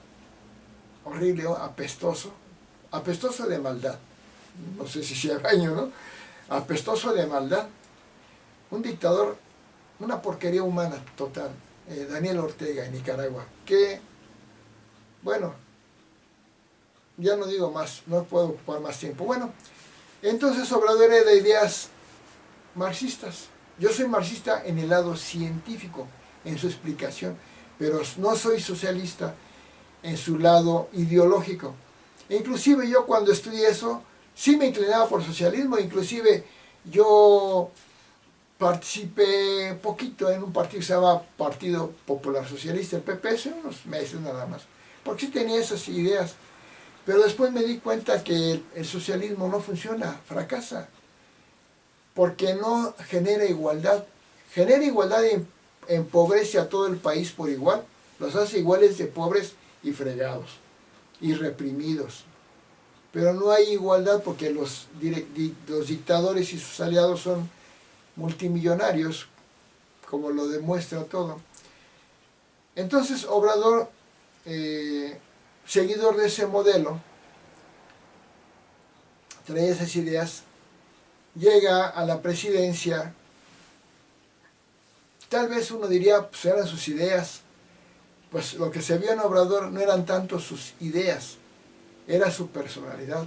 horrible, apestoso de maldad, no sé si sea baño, ¿no? Apestoso de maldad, un dictador, una porquería humana total, Daniel Ortega en Nicaragua, que, bueno, ya no digo más, no puedo ocupar más tiempo. Bueno, entonces Obrador era de ideas marxistas. Yo soy marxista en el lado científico, en su explicación, pero no soy socialista en su lado ideológico. E inclusive yo cuando estudié eso, sí me inclinaba por socialismo. Inclusive yo participé poquito en un partido que se llama Partido Popular Socialista, el PP, hace unos meses nada más, porque sí tenía esas ideas. Pero después me di cuenta que el socialismo no funciona, fracasa, porque no genera igualdad. Genera igualdad y empobrece a todo el país por igual, los hace iguales de pobres y fregados, y reprimidos. Pero no hay igualdad porque los dictadores y sus aliados son multimillonarios, como lo demuestra todo. Entonces Obrador, seguidor de ese modelo, traía esas ideas, llega a la presidencia. Tal vez uno diría, pues eran sus ideas. Pues lo que se vio en Obrador no eran tanto sus ideas, era su personalidad.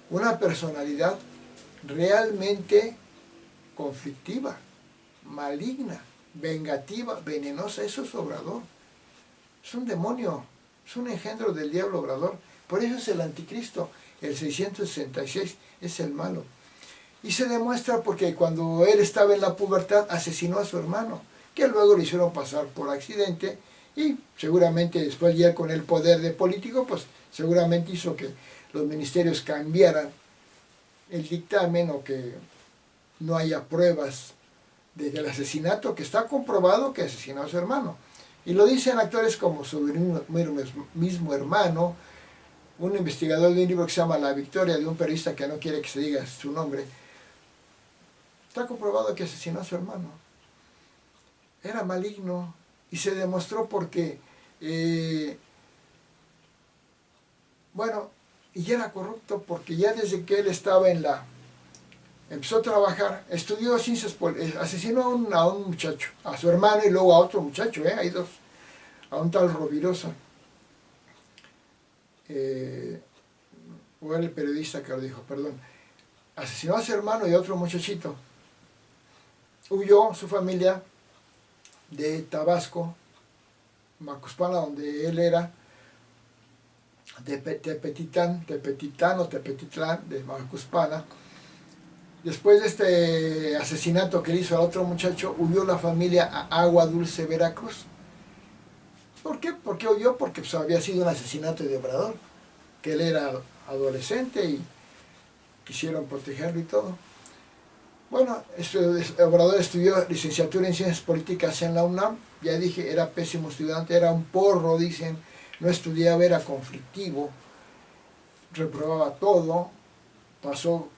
Una personalidad realmente conflictiva, maligna, vengativa, venenosa. Eso es Obrador. Es un demonio, es un engendro del diablo Obrador. Por eso es el anticristo. El 666 es el malo. Y se demuestra porque cuando él estaba en la pubertad asesinó a su hermano, que luego le hicieron pasar por accidente, y seguramente después ya con el poder de político, pues seguramente hizo que los ministerios cambiaran el dictamen o que no haya pruebas del asesinato, que está comprobado que asesinó a su hermano. Y lo dicen actores como su mismo hermano, un investigador de un libro que se llama La Victoria, de un periodista que no quiere que se diga su nombre. Está comprobado que asesinó a su hermano. Era maligno y se demostró porque, bueno, y era corrupto porque ya desde que él estaba empezó a trabajar, estudió ciencias, asesinó a un muchacho, a su hermano y luego a otro muchacho, hay dos, a un tal Rovirosa. O era el periodista que lo dijo, perdón. Asesinó a su hermano y a otro muchachito. Huyó su familia de Tabasco, Macuspana, donde él era, de Tepetitlán o Tepetitlán, de Macuspana. Después de este asesinato que le hizo al otro muchacho, huyó la familia a Agua Dulce, Veracruz. ¿Por qué? ¿Por qué huyó? Porque pues, había sido un asesinato de Obrador, que él era adolescente y quisieron protegerlo y todo. Bueno, Obrador estudió licenciatura en Ciencias Políticas en la UNAM. Ya dije, era pésimo estudiante, era un porro, dicen. No estudiaba, era conflictivo. Reprobaba todo. Pasó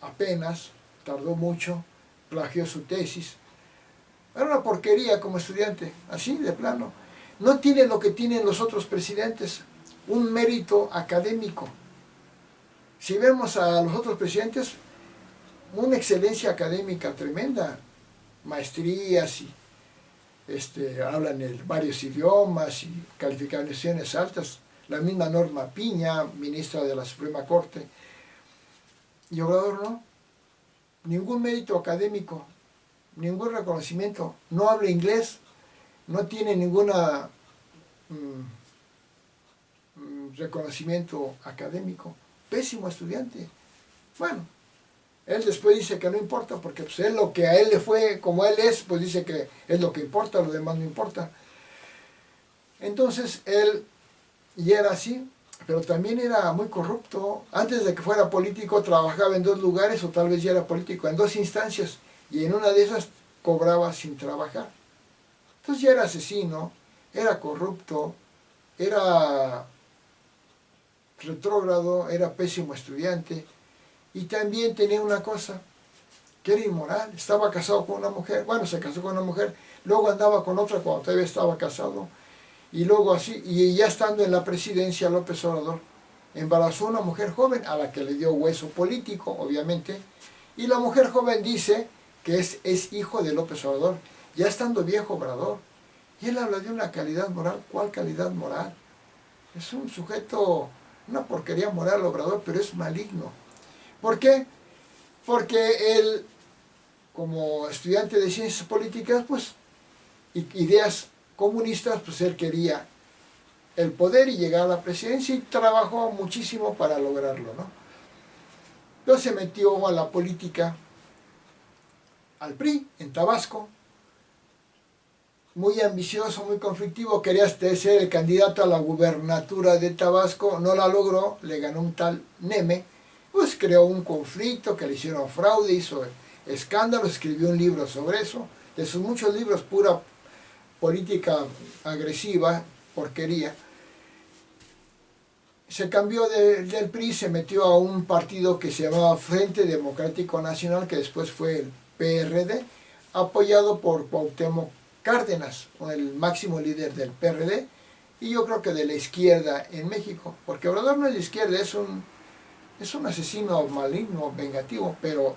apenas, tardó mucho. Plagió su tesis. Era una porquería como estudiante, así de plano. No tiene lo que tienen los otros presidentes, un mérito académico. Si vemos a los otros presidentes, una excelencia académica tremenda, maestrías y hablan varios idiomas y calificaciones altas. La misma Norma Piña, ministra de la Suprema Corte. Y Obrador no, ningún mérito académico, ningún reconocimiento, no habla inglés, no tiene ningún reconocimiento académico, pésimo estudiante. Bueno, él después dice que no importa, porque pues él lo que a él le fue, como él es, pues dice que es lo que importa, lo demás no importa. Entonces él ya era así, pero también era muy corrupto. Antes de que fuera político trabajaba en dos lugares, o tal vez ya era político, en dos instancias, y en una de esas cobraba sin trabajar. Entonces ya era asesino, era corrupto, era retrógrado, era pésimo estudiante. Y también tenía una cosa, que era inmoral. Estaba casado con una mujer, bueno, se casó con una mujer, luego andaba con otra cuando todavía estaba casado, y luego así, y ya estando en la presidencia López Obrador, embarazó a una mujer joven, a la que le dio hueso político, obviamente, y la mujer joven dice que es hijo de López Obrador, ya estando viejo Obrador, y él habla de una calidad moral. ¿Cuál calidad moral? Es un sujeto, una porquería moral Obrador, pero es maligno. ¿Por qué? Porque él, como estudiante de ciencias políticas, pues, ideas comunistas, pues él quería el poder y llegar a la presidencia y trabajó muchísimo para lograrlo, ¿no? Entonces se metió a la política, al PRI, en Tabasco, muy ambicioso, muy conflictivo, quería ser el candidato a la gubernatura de Tabasco, no la logró, le ganó un tal Neme, pues creó un conflicto, que le hicieron fraude, hizo escándalo, escribió un libro sobre eso, de sus muchos libros, pura política agresiva, porquería. Se cambió del PRI, se metió a un partido que se llamaba Frente Democrático Nacional, que después fue el PRD, apoyado por Cuauhtémoc Cárdenas, el máximo líder del PRD, y yo creo que de la izquierda en México, porque Obrador no es de izquierda, es un asesino maligno, vengativo, pero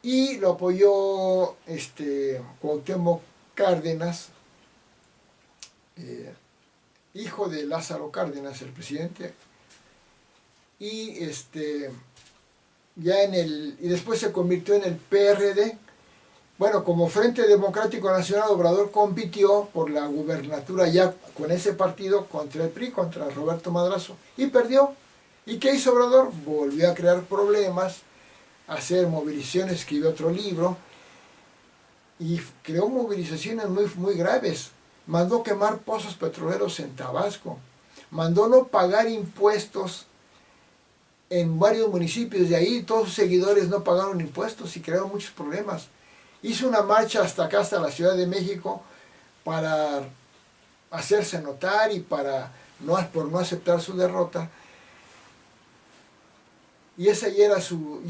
y lo apoyó Cuauhtémoc Cárdenas, hijo de Lázaro Cárdenas, el presidente, y y después se convirtió en el PRD. Bueno, como Frente Democrático Nacional, Obrador compitió por la gubernatura ya con ese partido contra el PRI, contra Roberto Madrazo, y perdió. ¿Y qué hizo Obrador? Volvió a crear problemas, a hacer movilizaciones, escribió otro libro, y creó movilizaciones muy graves. Mandó quemar pozos petroleros en Tabasco, mandó no pagar impuestos en varios municipios, de ahí todos sus seguidores no pagaron impuestos y crearon muchos problemas. Hizo una marcha hasta acá, hasta la Ciudad de México, para hacerse notar y por no aceptar su derrota. Y esa era su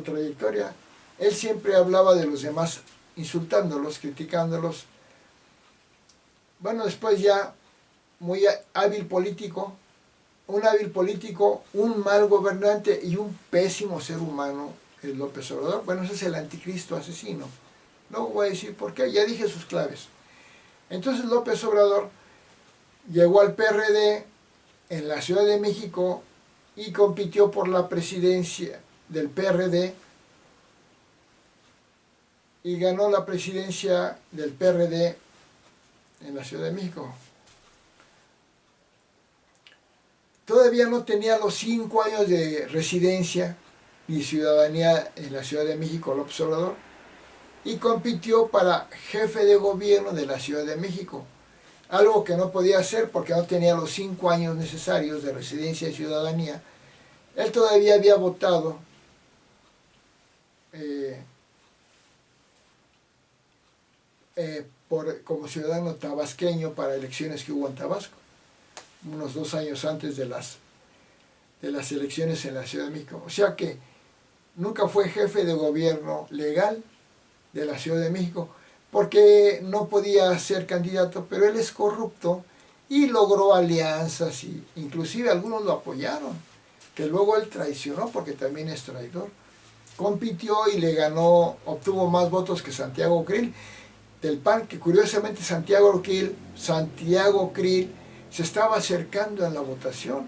trayectoria. Él siempre hablaba de los demás, insultándolos, criticándolos. Bueno, después ya, muy hábil político, un mal gobernante y un pésimo ser humano, el López Obrador. Bueno, ese es el anticristo asesino. No voy a decir por qué, ya dije sus claves. Entonces López Obrador llegó al PRD en la Ciudad de México y compitió por la presidencia del PRD y ganó la presidencia del PRD en la Ciudad de México. Todavía no tenía los 5 años de residencia ni ciudadanía en la Ciudad de México López Obrador, y compitió para jefe de gobierno de la Ciudad de México, algo que no podía hacer porque no tenía los 5 años necesarios de residencia y ciudadanía. Él todavía había votado como ciudadano tabasqueño para elecciones que hubo en Tabasco, unos 2 años antes de las elecciones en la Ciudad de México. O sea que nunca fue jefe de gobierno legal de la Ciudad de México, porque no podía ser candidato, pero él es corrupto y logró alianzas, y inclusive algunos lo apoyaron, que luego él traicionó porque también es traidor. Compitió y le ganó, obtuvo más votos que Santiago Krill del PAN, que curiosamente Santiago Krill se estaba acercando en la votación.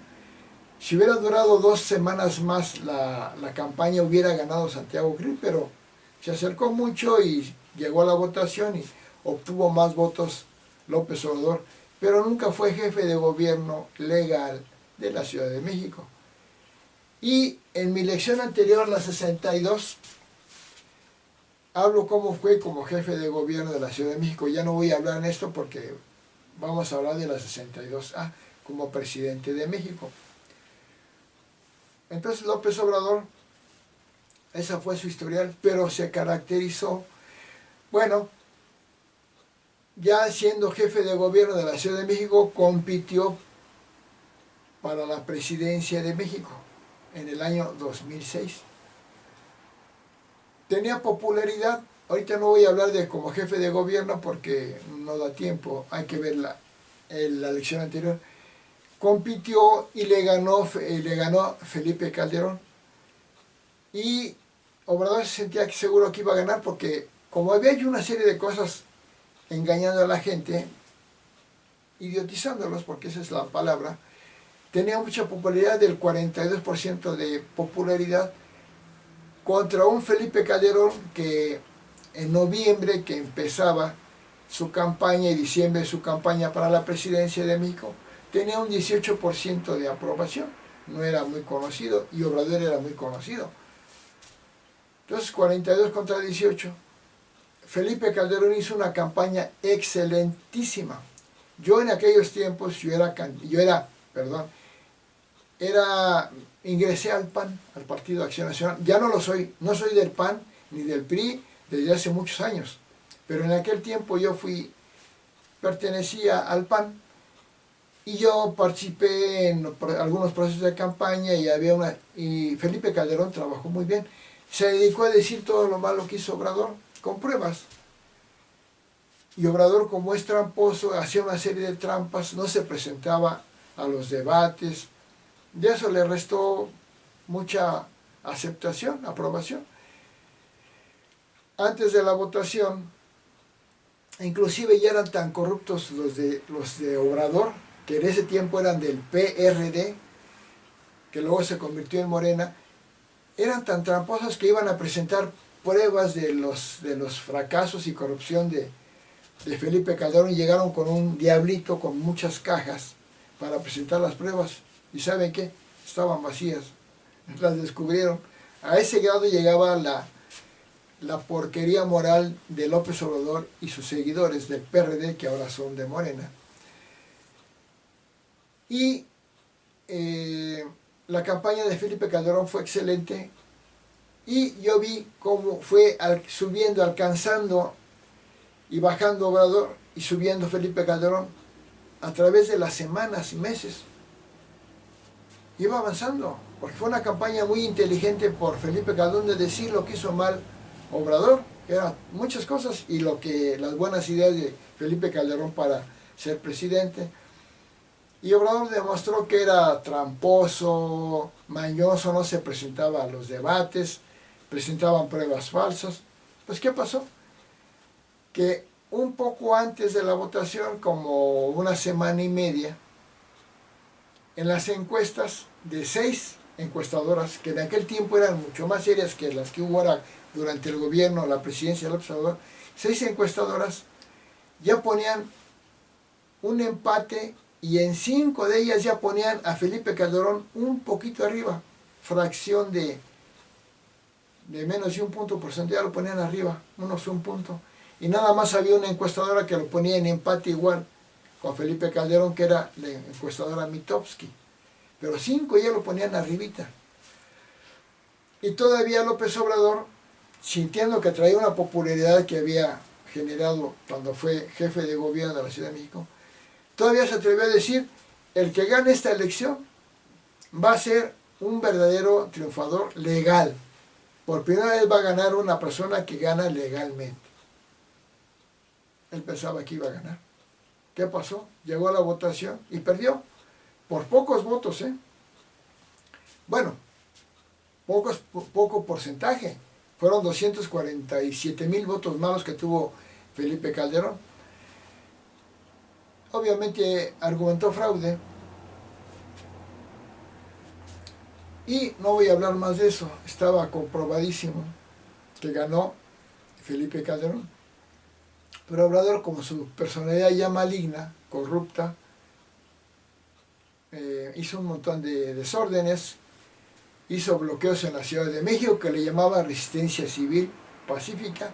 Si hubiera durado 2 semanas más la campaña, hubiera ganado Santiago Krill, pero se acercó mucho y llegó a la votación y obtuvo más votos López Obrador, pero nunca fue jefe de gobierno legal de la Ciudad de México. Y en mi elección anterior, la 62, hablo cómo fue como jefe de gobierno de la Ciudad de México. Ya no voy a hablar en esto porque vamos a hablar de la 62, como presidente de México. Entonces López Obrador, esa fue su historial, pero se caracterizó, bueno, ya siendo jefe de gobierno de la Ciudad de México, compitió para la presidencia de México en el año 2006. Tenía popularidad. Ahorita no voy a hablar de como jefe de gobierno porque no da tiempo, hay que ver la elección anterior. Compitió y le ganó Felipe Calderón. Y Obrador se sentía seguro que iba a ganar porque como había hecho una serie de cosas engañando a la gente, idiotizándolos, porque esa es la palabra, tenía mucha popularidad, del 42% de popularidad, contra un Felipe Calderón que en noviembre, que empezaba su campaña, y diciembre su campaña para la presidencia de México, tenía un 18% de aprobación. No era muy conocido y Obrador era muy conocido. Entonces 42 contra 18. Felipe Calderón hizo una campaña excelentísima. Yo en aquellos tiempos, ingresé al PAN, al Partido de Acción Nacional. Ya no lo soy, no soy del PAN ni del PRI desde hace muchos años. Pero en aquel tiempo pertenecía al PAN y yo participé en algunos procesos de campaña y Felipe Calderón trabajó muy bien. Se dedicó a decir todo lo malo que hizo Obrador, con pruebas. Y Obrador, como es tramposo, hacía una serie de trampas, no se presentaba a los debates. De eso le restó mucha aprobación. Antes de la votación, inclusive ya eran tan corruptos los de Obrador, que en ese tiempo eran del PRD, que luego se convirtió en Morena, eran tan tramposos que iban a presentar pruebas de los fracasos y corrupción de Felipe Calderón, y llegaron con un diablito con muchas cajas para presentar las pruebas. ¿Y saben qué? Estaban vacías. Las descubrieron. A ese grado llegaba la porquería moral de López Obrador y sus seguidores del PRD, que ahora son de Morena. Y la campaña de Felipe Calderón fue excelente, y yo vi cómo fue subiendo, alcanzando y bajando Obrador y subiendo Felipe Calderón a través de las semanas y meses. Iba avanzando, porque fue una campaña muy inteligente por Felipe Calderón de decir lo que hizo mal Obrador, que eran muchas cosas, y las buenas ideas de Felipe Calderón para ser presidente. Y Obrador demostró que era tramposo, mañoso, no se presentaba a los debates, presentaban pruebas falsas. Pues ¿qué pasó? Que un poco antes de la votación, como una semana y media, en las encuestas de 6 encuestadoras, que en aquel tiempo eran mucho más serias que las que hubo ahora durante el gobierno, la presidencia del observador, 6 encuestadoras ya ponían un empate, y en 5 de ellas ya ponían a Felipe Calderón un poquito arriba, fracción de menos de un punto porcentual, ya lo ponían arriba, unos un punto. Y nada más había una encuestadora que lo ponía en empate igual con Felipe Calderón, que era la encuestadora Mitofsky. Pero 5 ya lo ponían arribita. Y todavía López Obrador, sintiendo que traía una popularidad que había generado cuando fue jefe de gobierno de la Ciudad de México, todavía se atrevió a decir: el que gane esta elección va a ser un verdadero triunfador legal. Por primera vez va a ganar una persona que gana legalmente. Él pensaba que iba a ganar. ¿Qué pasó? Llegó a la votación y perdió. Por pocos votos, ¿eh? Bueno, poco porcentaje. Fueron 247,000 votos malos que tuvo Felipe Calderón. Obviamente argumentó fraude. Y no voy a hablar más de eso. Estaba comprobadísimo que ganó Felipe Calderón. Pero Obrador, como su personalidad ya maligna, corrupta, hizo un montón de desórdenes, hizo bloqueos en la Ciudad de México, que le llamaba resistencia civil pacífica.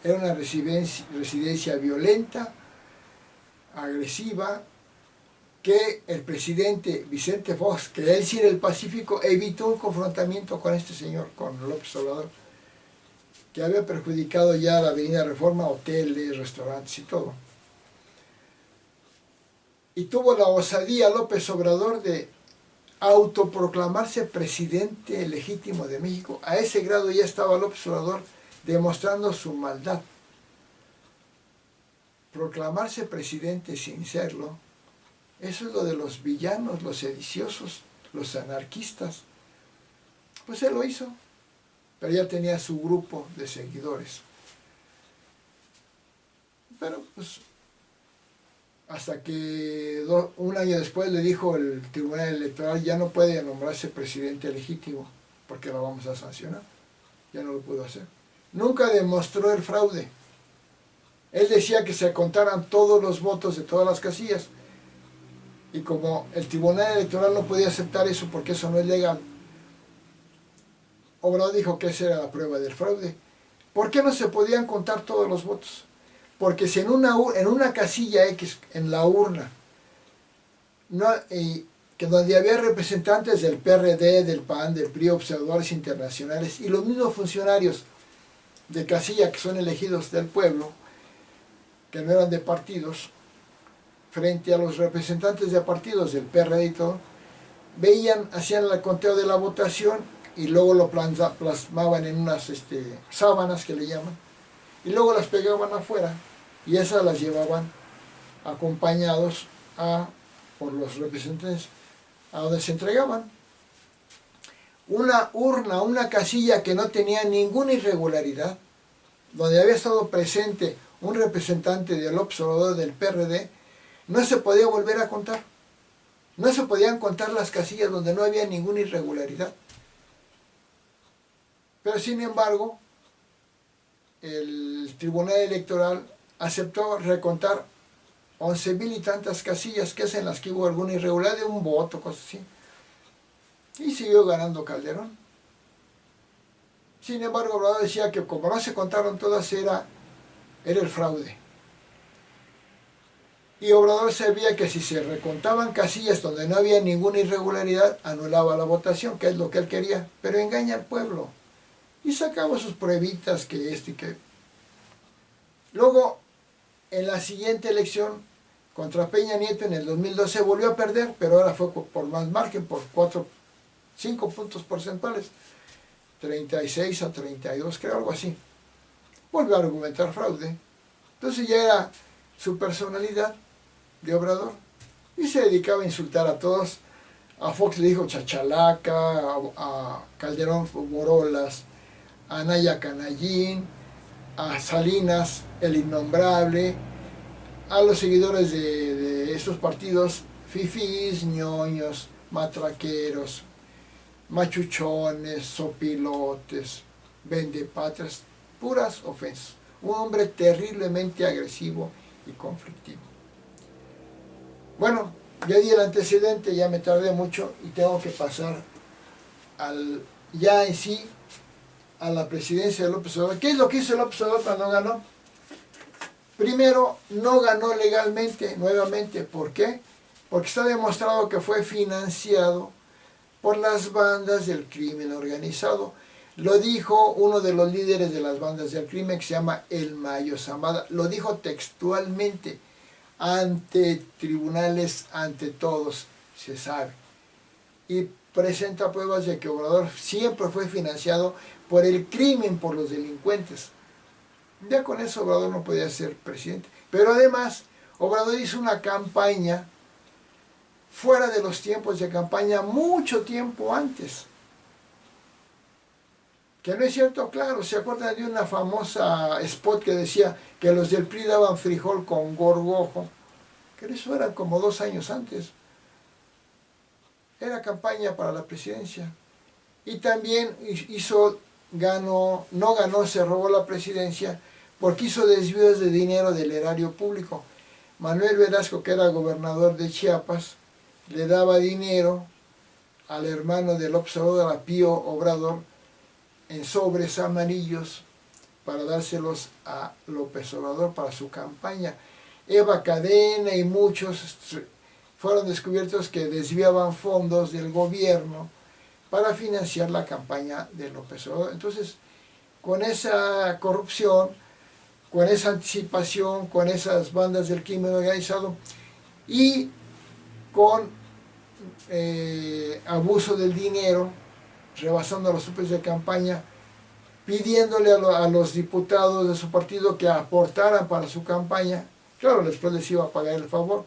Era una residencia violenta, agresiva, que el presidente Vicente Fox, que él sí era el pacífico, evitó un confrontamiento con este señor, con López Obrador, que había perjudicado ya la Avenida Reforma, hoteles, restaurantes y todo. Y tuvo la osadía López Obrador de autoproclamarse presidente legítimo de México. A ese grado ya estaba López Obrador demostrando su maldad. Proclamarse presidente sin serlo, eso es lo de los villanos, los sediciosos, los anarquistas. Pues él lo hizo, pero ya tenía su grupo de seguidores. Pero pues hasta que un año después le dijo el Tribunal Electoral: ya no puede nombrarse presidente legítimo porque lo vamos a sancionar. Ya no lo pudo hacer. Nunca demostró el fraude. Él decía que se contaran todos los votos de todas las casillas, y como el Tribunal Electoral no podía aceptar eso porque eso no es legal, Obrador dijo que esa era la prueba del fraude. ¿Por qué no se podían contar todos los votos? Porque si en una casilla X, en la urna, no, que donde había representantes del PRD, del PAN, del PRI, observadores internacionales y los mismos funcionarios de casilla que son elegidos del pueblo, que no eran de partidos, frente a los representantes de partidos del PRD y todo, veían, hacían el conteo de la votación y luego lo plasmaban en unas sábanas que le llaman, y luego las pegaban afuera y esas las llevaban acompañados por los representantes a donde se entregaban. Una urna, una casilla que no tenía ninguna irregularidad, donde había estado presente un representante del observador del PRD, no se podía volver a contar. No se podían contar las casillas donde no había ninguna irregularidad. Pero sin embargo, el Tribunal Electoral aceptó recontar 11,000 y tantas casillas, que es en las que hubo alguna irregularidad de un voto, cosas así. Y siguió ganando Calderón. Sin embargo, Obrador decía que como no se contaron todas, era el fraude. Y Obrador sabía que si se recontaban casillas donde no había ninguna irregularidad, anulaba la votación, que es lo que él quería, pero engaña al pueblo. Y sacaba sus pruebitas que esto y que... Luego, en la siguiente elección, contra Peña Nieto en el 2012, volvió a perder, pero ahora fue por más margen, por 5 puntos porcentuales, 36 a 32, creo, algo así. Volvió a argumentar fraude. Entonces ya era su personalidad de Obrador. Y se dedicaba a insultar a todos. A Fox le dijo chachalaca, a Calderón Morolas, a Anaya Canallín, a Salinas el innombrable, a los seguidores de esos partidos, fifís, ñoños, matraqueros, machuchones, sopilotes, vendepatrias, puras ofensas. Un hombre terriblemente agresivo y conflictivo. Bueno, ya di el antecedente, ya me tardé mucho y tengo que pasar ya en sí a la presidencia de López Obrador. ¿Qué es lo que hizo López Obrador cuando ganó? Primero, no ganó legalmente, nuevamente. ¿Por qué? Porque está demostrado que fue financiado por las bandas del crimen organizado. Lo dijo uno de los líderes de las bandas del crimen, que se llama El Mayo Zambada. Lo dijo textualmente, ante tribunales, ante todos, se sabe. Y presenta pruebas de que Obrador siempre fue financiado por el crimen, por los delincuentes. Ya con eso Obrador no podía ser presidente. Pero además, Obrador hizo una campaña fuera de los tiempos de campaña, mucho tiempo antes. Que no es cierto, claro, ¿se acuerdan de una famosa spot que decía que los del PRI daban frijol con gorgojo? Que eso era como 2 años antes. Era campaña para la presidencia. Y también no ganó, se robó la presidencia porque hizo desvíos de dinero del erario público. Manuel Velasco, que era gobernador de Chiapas, le daba dinero al hermano del observador, a Pío Obrador, en sobres amarillos para dárselos a López Obrador para su campaña. Eva Cadena y muchos fueron descubiertos que desviaban fondos del gobierno para financiar la campaña de López Obrador. Entonces, con esa corrupción, con esa anticipación, con esas bandas del crimen organizado y con abuso del dinero, rebasando los topes de campaña, pidiéndole a los diputados de su partido que aportaran para su campaña. Claro, después les iba a pagar el favor.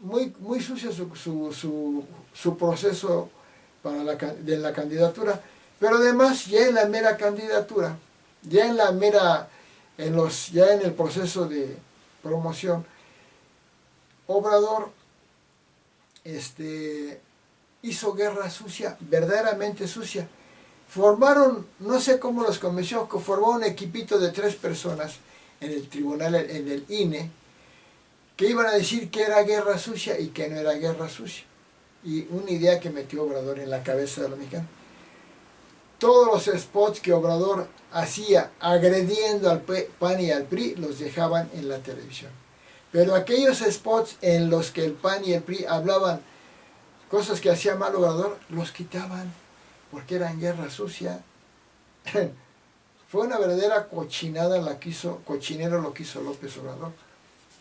Muy sucio su proceso de la candidatura, pero además ya en la mera candidatura, ya en el proceso de promoción, Obrador hizo guerra sucia, verdaderamente sucia. Formaron, no sé cómo los convenció, que formó un equipito de 3 personas en el tribunal, en el INE, que iban a decir que era guerra sucia y que no era guerra sucia. Y una idea que metió Obrador en la cabeza de los mexicanos. todos los spots que Obrador hacía agrediendo al PAN y al PRI los dejaban en la televisión. Pero aquellos spots en los que el PAN y el PRI hablaban cosas que hacía mal Obrador, los quitaban, porque eran guerra sucia. Fue una verdadera cochinada cochinero lo que hizo López Obrador.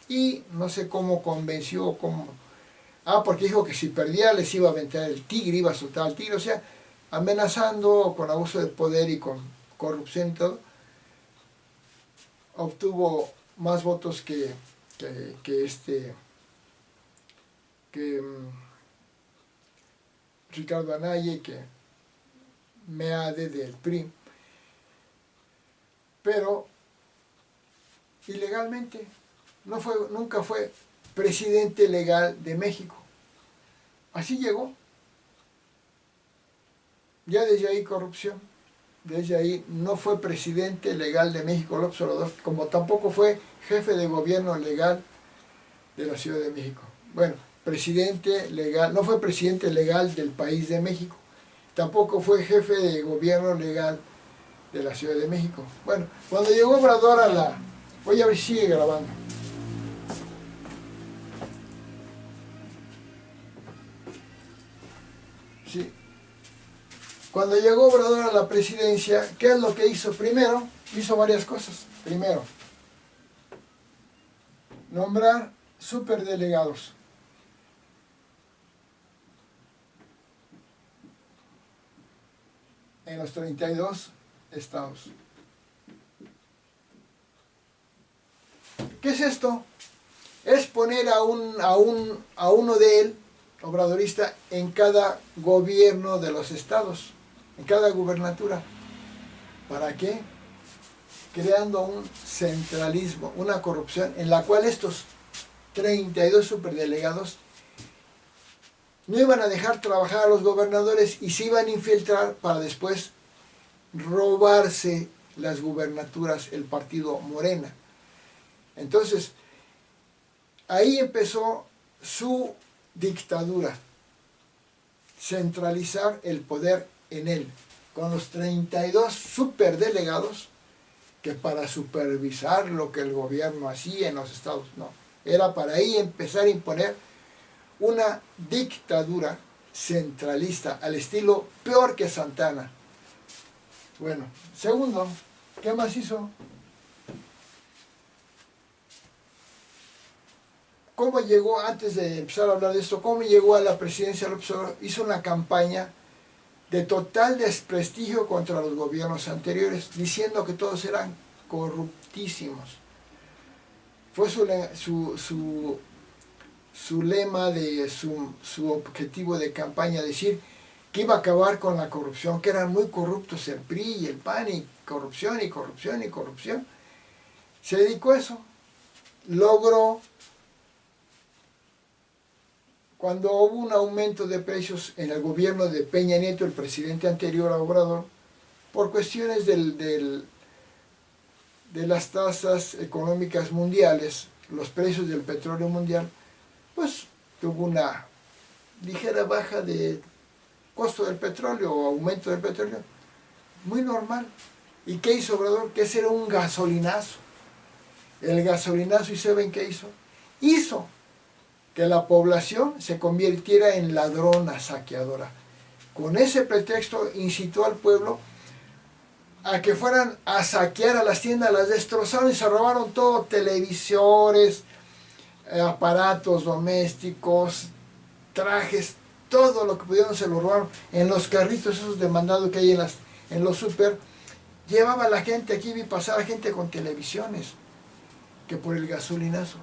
Y no sé cómo convenció, porque dijo que si perdía les iba a aventar el tigre, iba a soltar al tigre, o sea, amenazando con abuso de poder y con corrupción y todo. Obtuvo más votos que Ricardo Anaya, que Meade del PRI, pero ilegalmente. Nunca fue presidente legal de México. Así llegó. Ya desde ahí corrupción. Desde ahí no fue presidente legal de México López Obrador, como tampoco fue jefe de gobierno legal de la Ciudad de México. Bueno, presidente legal, no fue presidente legal del país de México. Tampoco fue jefe de gobierno legal de la Ciudad de México. Bueno, cuando llegó Obrador voy a ver si sigue grabando. Sí. Cuando llegó Obrador a la presidencia, ¿qué es lo que hizo? Primero, hizo varias cosas. Primero, nombrar superdelegados. En los 32 estados. ¿Qué es esto? Es poner a uno de él, obradorista, en cada gobierno de los estados, en cada gubernatura. ¿Para qué? Creando un centralismo, una corrupción en la cual estos 32 superdelegados no iban a dejar trabajar a los gobernadores y se iban a infiltrar para después robarse las gubernaturas el partido Morena. Entonces, ahí empezó su dictadura, centralizar el poder en él, con los 32 superdelegados que para supervisar lo que el gobierno hacía en los estados, no, era para ahí empezar a imponer una dictadura centralista al estilo peor que Santana. Bueno, segundo, ¿qué más hizo? ¿Cómo llegó, antes de empezar a hablar de esto, cómo llegó a la presidencia López Obrador? Hizo una campaña de total desprestigio contra los gobiernos anteriores, diciendo que todos eran corruptísimos. Fue su lema, su objetivo de campaña, decir que iba a acabar con la corrupción, que eran muy corruptos el PRI y el PAN, y corrupción, y corrupción, y corrupción. Se dedicó a eso. Logró, cuando hubo un aumento de precios en el gobierno de Peña Nieto, el presidente anterior a Obrador, por cuestiones de las tasas económicas mundiales, los precios del petróleo mundial, pues tuvo una ligera baja de costo del petróleo o aumento del petróleo, muy normal. ¿Y qué hizo Obrador? Que ese era un gasolinazo. El gasolinazo, ¿y saben qué hizo? Hizo que la población se convirtiera en ladrona, saqueadora. Con ese pretexto incitó al pueblo a que fueran a saquear a las tiendas, las destrozaron y se robaron todo, televisores, aparatos domésticos, trajes, todo lo que pudieron se lo robaron. En los carritos esos de mandado que hay en los súper, llevaba la gente, aquí vi pasar a gente con televisiones, que por el gasolinazo.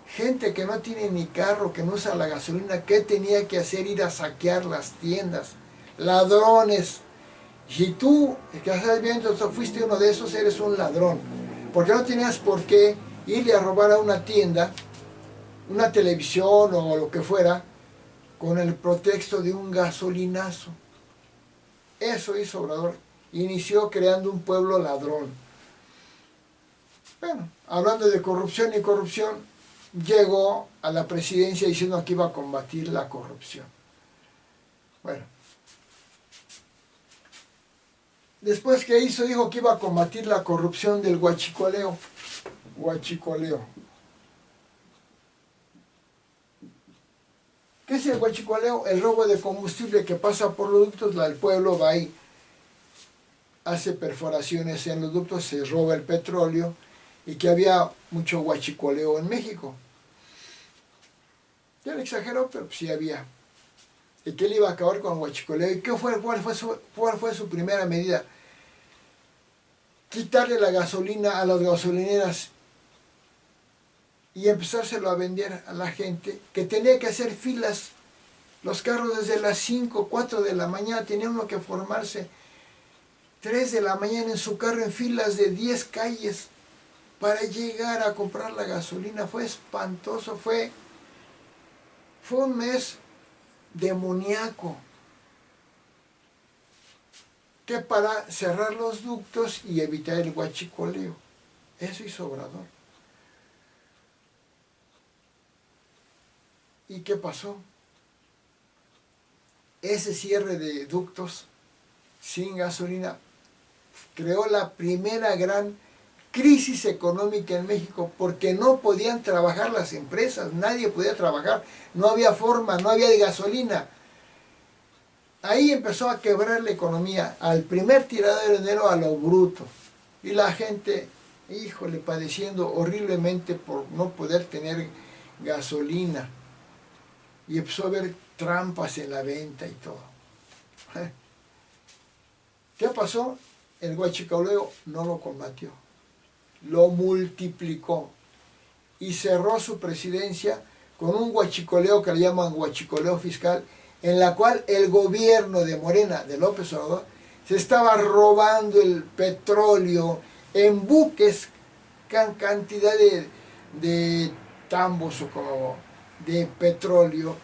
Gente que no tiene ni carro, que no usa la gasolina, ¿qué tenía que hacer? Ir a saquear las tiendas. Ladrones. Si tú, que estás viendo esto, fuiste uno de esos, eres un ladrón. Porque no tenías por qué irle a robar a una tienda, una televisión o lo que fuera, con el pretexto de un gasolinazo. Eso hizo Obrador. Inició creando un pueblo ladrón. Bueno, hablando de corrupción y corrupción, llegó a la presidencia diciendo que iba a combatir la corrupción. Bueno, Después que hizo, dijo que iba a combatir la corrupción del huachicoleo. Huachicoleo. ¿Qué es el huachicoleo? El robo de combustible que pasa por los ductos, el pueblo va ahí, hace perforaciones en los ductos, se roba el petróleo, y que había mucho huachicoleo en México. Ya le exageró, pero sí había. Y que él iba a acabar con el huachicoleo. ¿Y cuál fue su primera medida? Quitarle la gasolina a las gasolineras y empezárselo a vender a la gente, que tenía que hacer filas. Los carros desde las 5, 4 de la mañana tenían uno que formarse 3 de la mañana en su carro en filas de 10 calles para llegar a comprar la gasolina. Fue espantoso, fue un mes demoníaco, que para cerrar los ductos y evitar el huachicoleo. Eso hizo Obrador. ¿Y qué pasó? Ese cierre de ductos sin gasolina creó la primera gran crisis económica en México, porque no podían trabajar las empresas, nadie podía trabajar, no había forma, no había de gasolina. Ahí empezó a quebrar la economía, al primer tiradero de enero a lo bruto. Y la gente, híjole, padeciendo horriblemente por no poder tener gasolina. Y empezó a haber trampas en la venta y todo. ¿Qué pasó? El huachicoleo no lo combatió, lo multiplicó y cerró su presidencia con un huachicoleo que le llaman huachicoleo fiscal, en la cual el gobierno de Morena, de López Obrador, se estaba robando el petróleo en buques, cantidad de tambos o como de petróleo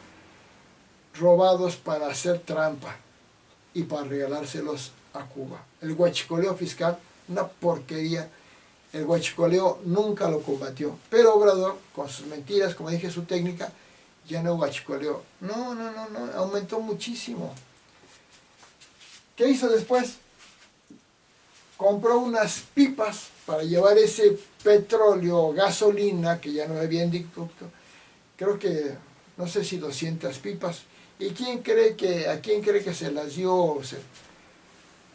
robados para hacer trampa y para regalárselos a Cuba. El huachicoleo fiscal, una porquería. El huachicoleo nunca lo combatió, pero Obrador, con sus mentiras, como dije, su técnica, ya no huachicoleo. No, aumentó muchísimo. ¿Qué hizo después? Compró unas pipas para llevar ese petróleo, gasolina, que ya no había en ducto, creo que, no sé si 200 pipas. ¿Y a quién cree que se las dio?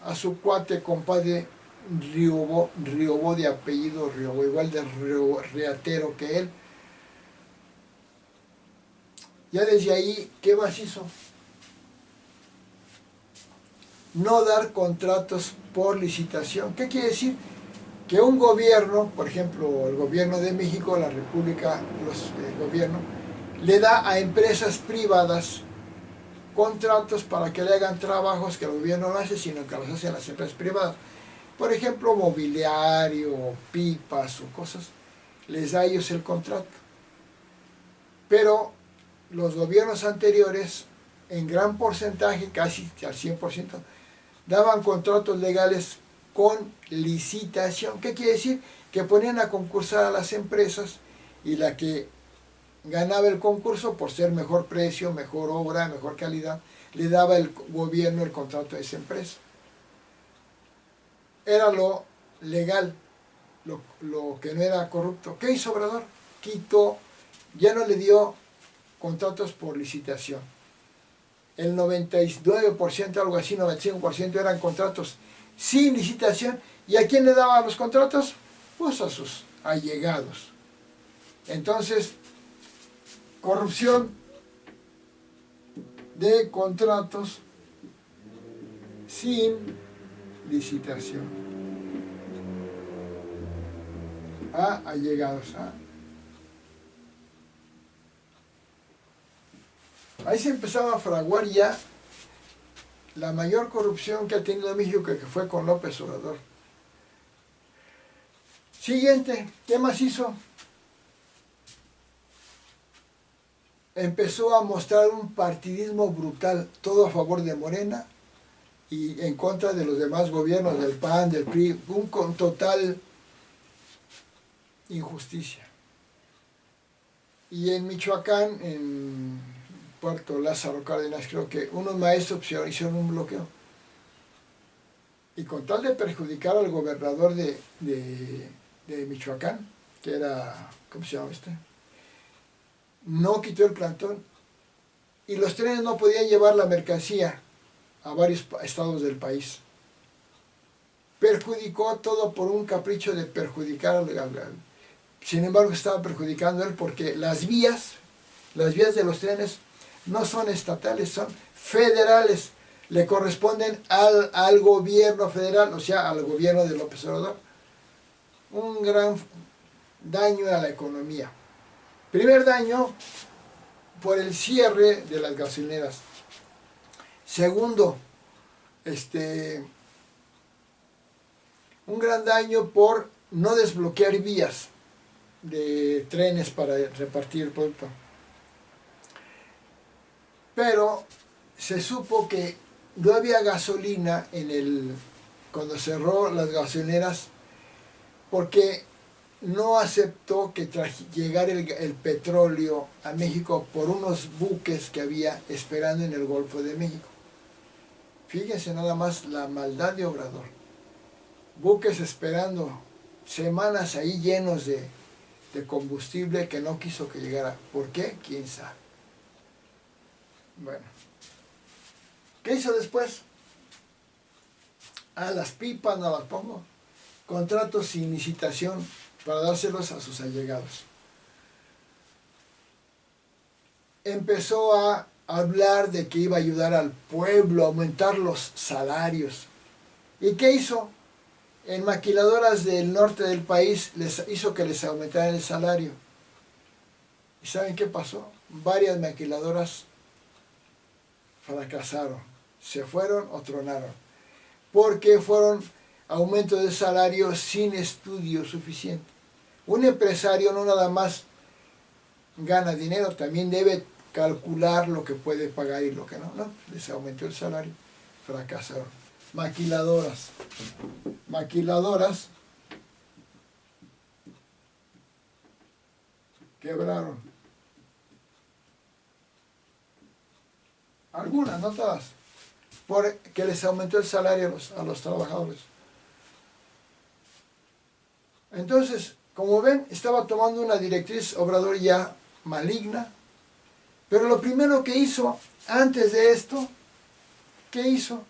A su cuate, compadre Riobó de apellido Riobó, igual de reatero que él. Ya desde ahí, ¿qué más hizo? No dar contratos por licitación. ¿Qué quiere decir? Que un gobierno, por ejemplo, el gobierno de México, la República, el gobierno, le da a empresas privadas contratos para que le hagan trabajos que el gobierno no hace, sino que los hacen las empresas privadas. Por ejemplo, mobiliario, pipas o cosas, les da a ellos el contrato. Pero los gobiernos anteriores, en gran porcentaje, casi al 100%, daban contratos legales con licitación. ¿Qué quiere decir? Que ponían a concursar a las empresas y la que ganaba el concurso por ser mejor precio, mejor obra, mejor calidad, le daba el gobierno el contrato a esa empresa. Era lo legal, lo que no era corrupto. ¿Qué hizo Obrador? Quitó, ya no le dio contratos por licitación. El 99%, algo así, 95% eran contratos sin licitación. ¿Y a quién le daba los contratos? Pues a sus allegados. Entonces, corrupción de contratos sin licitación a allegados. Ahí se empezaba a fraguar ya la mayor corrupción que ha tenido México, que fue con López Obrador. Siguiente, ¿qué más hizo? Empezó a mostrar un partidismo brutal, todo a favor de Morena y en contra de los demás gobiernos, del PAN, del PRI, con total injusticia. Y en Michoacán, en Puerto Lázaro Cárdenas, creo que unos maestros hicieron un bloqueo. y con tal de perjudicar al gobernador de Michoacán, que era, ¿cómo se llama este? No quitó el plantón y los trenes no podían llevar la mercancía a varios estados del país. Perjudicó todo por un capricho de perjudicar sin embargo estaba perjudicando él porque las vías de los trenes no son estatales, son federales, le corresponden al gobierno federal, o sea, al gobierno de López Obrador. Un gran daño a la economía. Primer daño por el cierre de las gasolineras. Segundo, un gran daño por no desbloquear vías de trenes para repartir el producto. Pero se supo que no había gasolina cuando cerró las gasolineras porque no aceptó que llegara el petróleo a México por unos buques que había esperando en el Golfo de México. Fíjense nada más la maldad de Obrador. Buques esperando semanas ahí llenos de combustible que no quiso que llegara. ¿Por qué? ¿Quién sabe? Bueno. ¿Qué hizo después? A las pipas no las pongo. Contratos sin licitación para dárselos a sus allegados. Empezó a hablar de que iba a ayudar al pueblo, a aumentar los salarios. ¿Y qué hizo? En maquiladoras del norte del país les hizo que les aumentaran el salario. ¿Y saben qué pasó? Varias maquiladoras fracasaron, se fueron o tronaron, porque fueron aumentos de salario sin estudio suficiente. Un empresario no nada más gana dinero, también debe calcular lo que puede pagar y lo que no. No, les aumentó el salario, fracasaron. Maquiladoras quebraron. Algunas, no todas, porque les aumentó el salario a los trabajadores. Entonces, como ven, estaba tomando una directriz Obrador ya maligna, pero lo primero que hizo antes de esto, ¿qué hizo?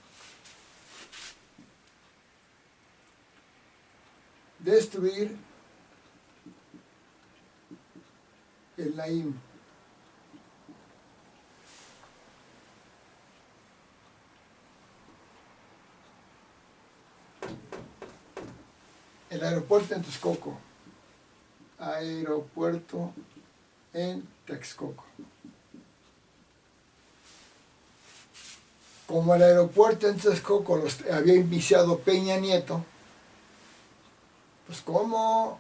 Destruir el Naim. El aeropuerto en Texcoco. Aeropuerto en Texcoco. Como el aeropuerto en Texcoco los había iniciado Peña Nieto, pues ¿cómo?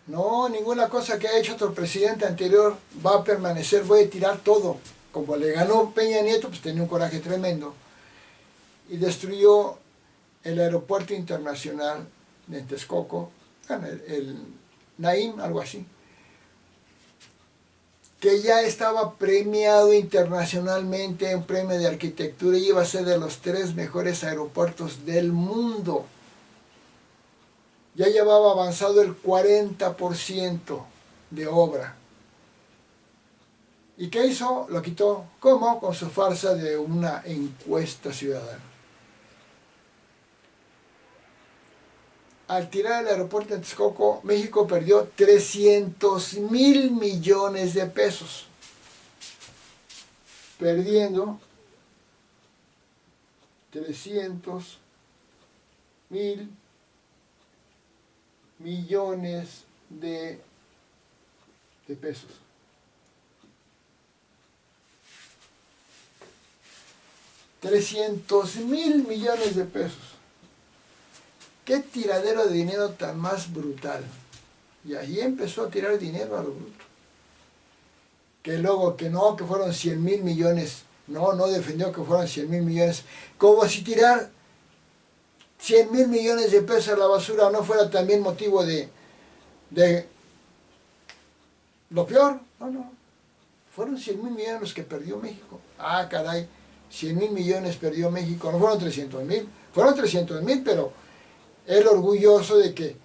No, ninguna cosa que haya hecho otro presidente anterior va a permanecer, voy a tirar todo. Como le ganó Peña Nieto, pues tenía un coraje tremendo. Y destruyó el aeropuerto internacional de Texcoco, el Naim, algo así, que ya estaba premiado internacionalmente en premio de arquitectura y iba a ser de los 3 mejores aeropuertos del mundo. Ya llevaba avanzado el 40% de obra. ¿Y qué hizo? Lo quitó. ¿Cómo? Con su farsa de una encuesta ciudadana. Al tirar el aeropuerto de Texcoco, México perdió 300,000 millones de pesos. Perdiendo 300,000 millones de pesos. $300,000 millones de pesos. Qué tiradero de dinero tan más brutal. Y ahí empezó a tirar dinero a lo bruto. Que luego que no, que fueron 100,000 millones. No defendió que fueran 100,000 millones. Como si tirar 100,000 millones de pesos a la basura no fuera también motivo de lo peor. No. Fueron 100,000 millones los que perdió México. Ah, caray. 100,000 millones perdió México, no fueron 300,000, fueron 300,000, pero él orgulloso de que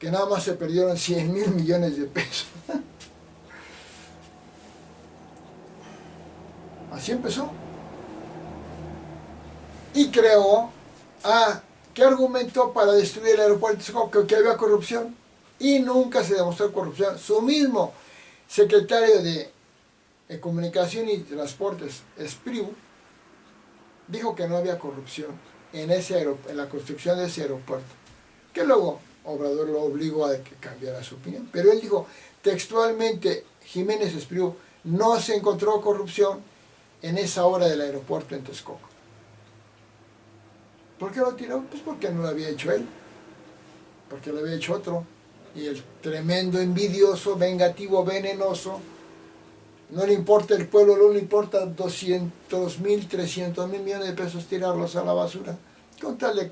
nada más se perdieron 100,000 millones de pesos. Así empezó. Y creó, ¿qué argumentó para destruir el aeropuerto de Texcoco? Que había corrupción. Y nunca se demostró corrupción. Su mismo secretario de Comunicación y Transportes, Espriu, dijo que no había corrupción en la construcción de ese aeropuerto. Que luego Obrador lo obligó a que cambiara su opinión. Pero él dijo textualmente, Jiménez Espriu, no se encontró corrupción en esa obra del aeropuerto en Texcoco. ¿Por qué lo tiró? Pues porque no lo había hecho él, porque lo había hecho otro. Y el tremendo envidioso, vengativo, venenoso, no le importa el pueblo, no le importa 200,000, 300,000 millones de pesos tirarlos a la basura, con tal de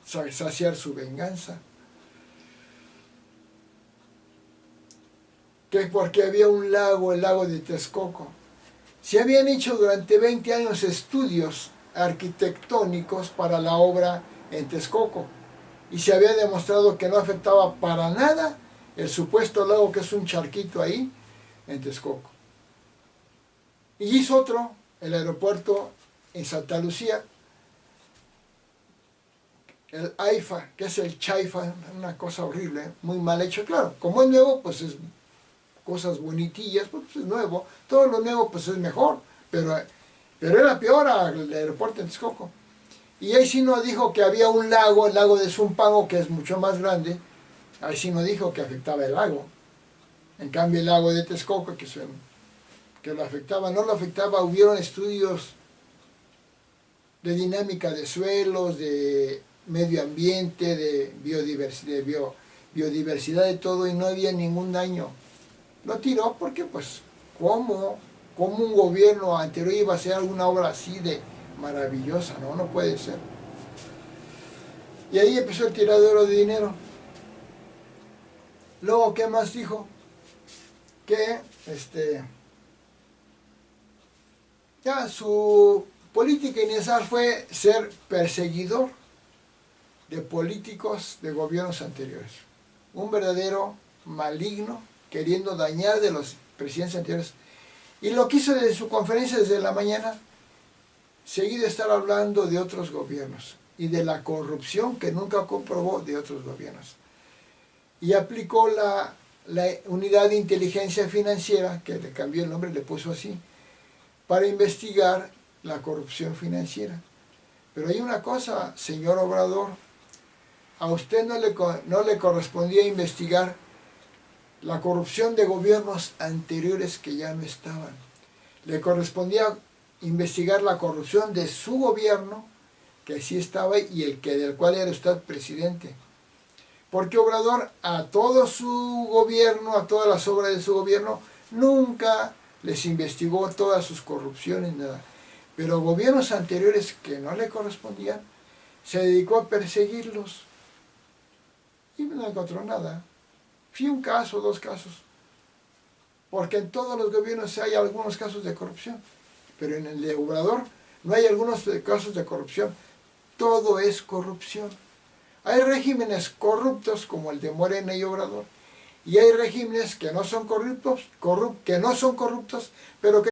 saciar su venganza. Que porque había un lago, el lago de Texcoco. Se habían hecho durante 20 años estudios arquitectónicos para la obra en Texcoco y se había demostrado que no afectaba para nada el supuesto lago, que es un charquito ahí en Texcoco. Y hizo otro, el aeropuerto en Santa Lucía, el AIFA, que es el Chaifa, una cosa horrible, muy mal hecho. Claro, como es nuevo, pues es cosas bonitillas, pues es nuevo, todo lo nuevo pues es mejor, pero era peor al aeropuerto en Texcoco. Y ahí sí no dijo que había un lago, el lago de Zumpango, que es mucho más grande, ahí sí no dijo que afectaba el lago. En cambio el lago de Texcoco, que lo afectaba, no lo afectaba. Hubieron estudios de dinámica de suelos, de medio ambiente, de biodiversidad, de todo, y no había ningún daño. Lo tiró porque, pues, ¿cómo un gobierno anterior iba a hacer alguna obra así de maravillosa? No puede ser. Y ahí empezó el tiradero de dinero. Luego, ¿qué más dijo? Que, ya su política inicial fue ser perseguidor de políticos de gobiernos anteriores. Un verdadero maligno, queriendo dañar de los presidentes anteriores. Y lo que hizo desde su conferencia desde la mañana, seguido estar hablando de otros gobiernos y de la corrupción que nunca comprobó de otros gobiernos. Y aplicó la unidad de inteligencia financiera, que le cambió el nombre, le puso así, para investigar la corrupción financiera. Pero hay una cosa, señor Obrador, a usted no le correspondía investigar la corrupción de gobiernos anteriores que ya no estaban. Le correspondía investigar la corrupción de su gobierno, que sí estaba, y del cual era usted presidente. Porque Obrador a todo su gobierno, a todas las obras de su gobierno, nunca les investigó todas sus corrupciones, nada. Pero gobiernos anteriores que no le correspondían, se dedicó a perseguirlos. Y no encontró nada. Fui un caso, 2 casos. Porque en todos los gobiernos hay algunos casos de corrupción. Pero en el de Obrador no hay algunos casos de corrupción. Todo es corrupción. Hay regímenes corruptos como el de Morena y Obrador. Y hay regímenes que no son corruptos, pero que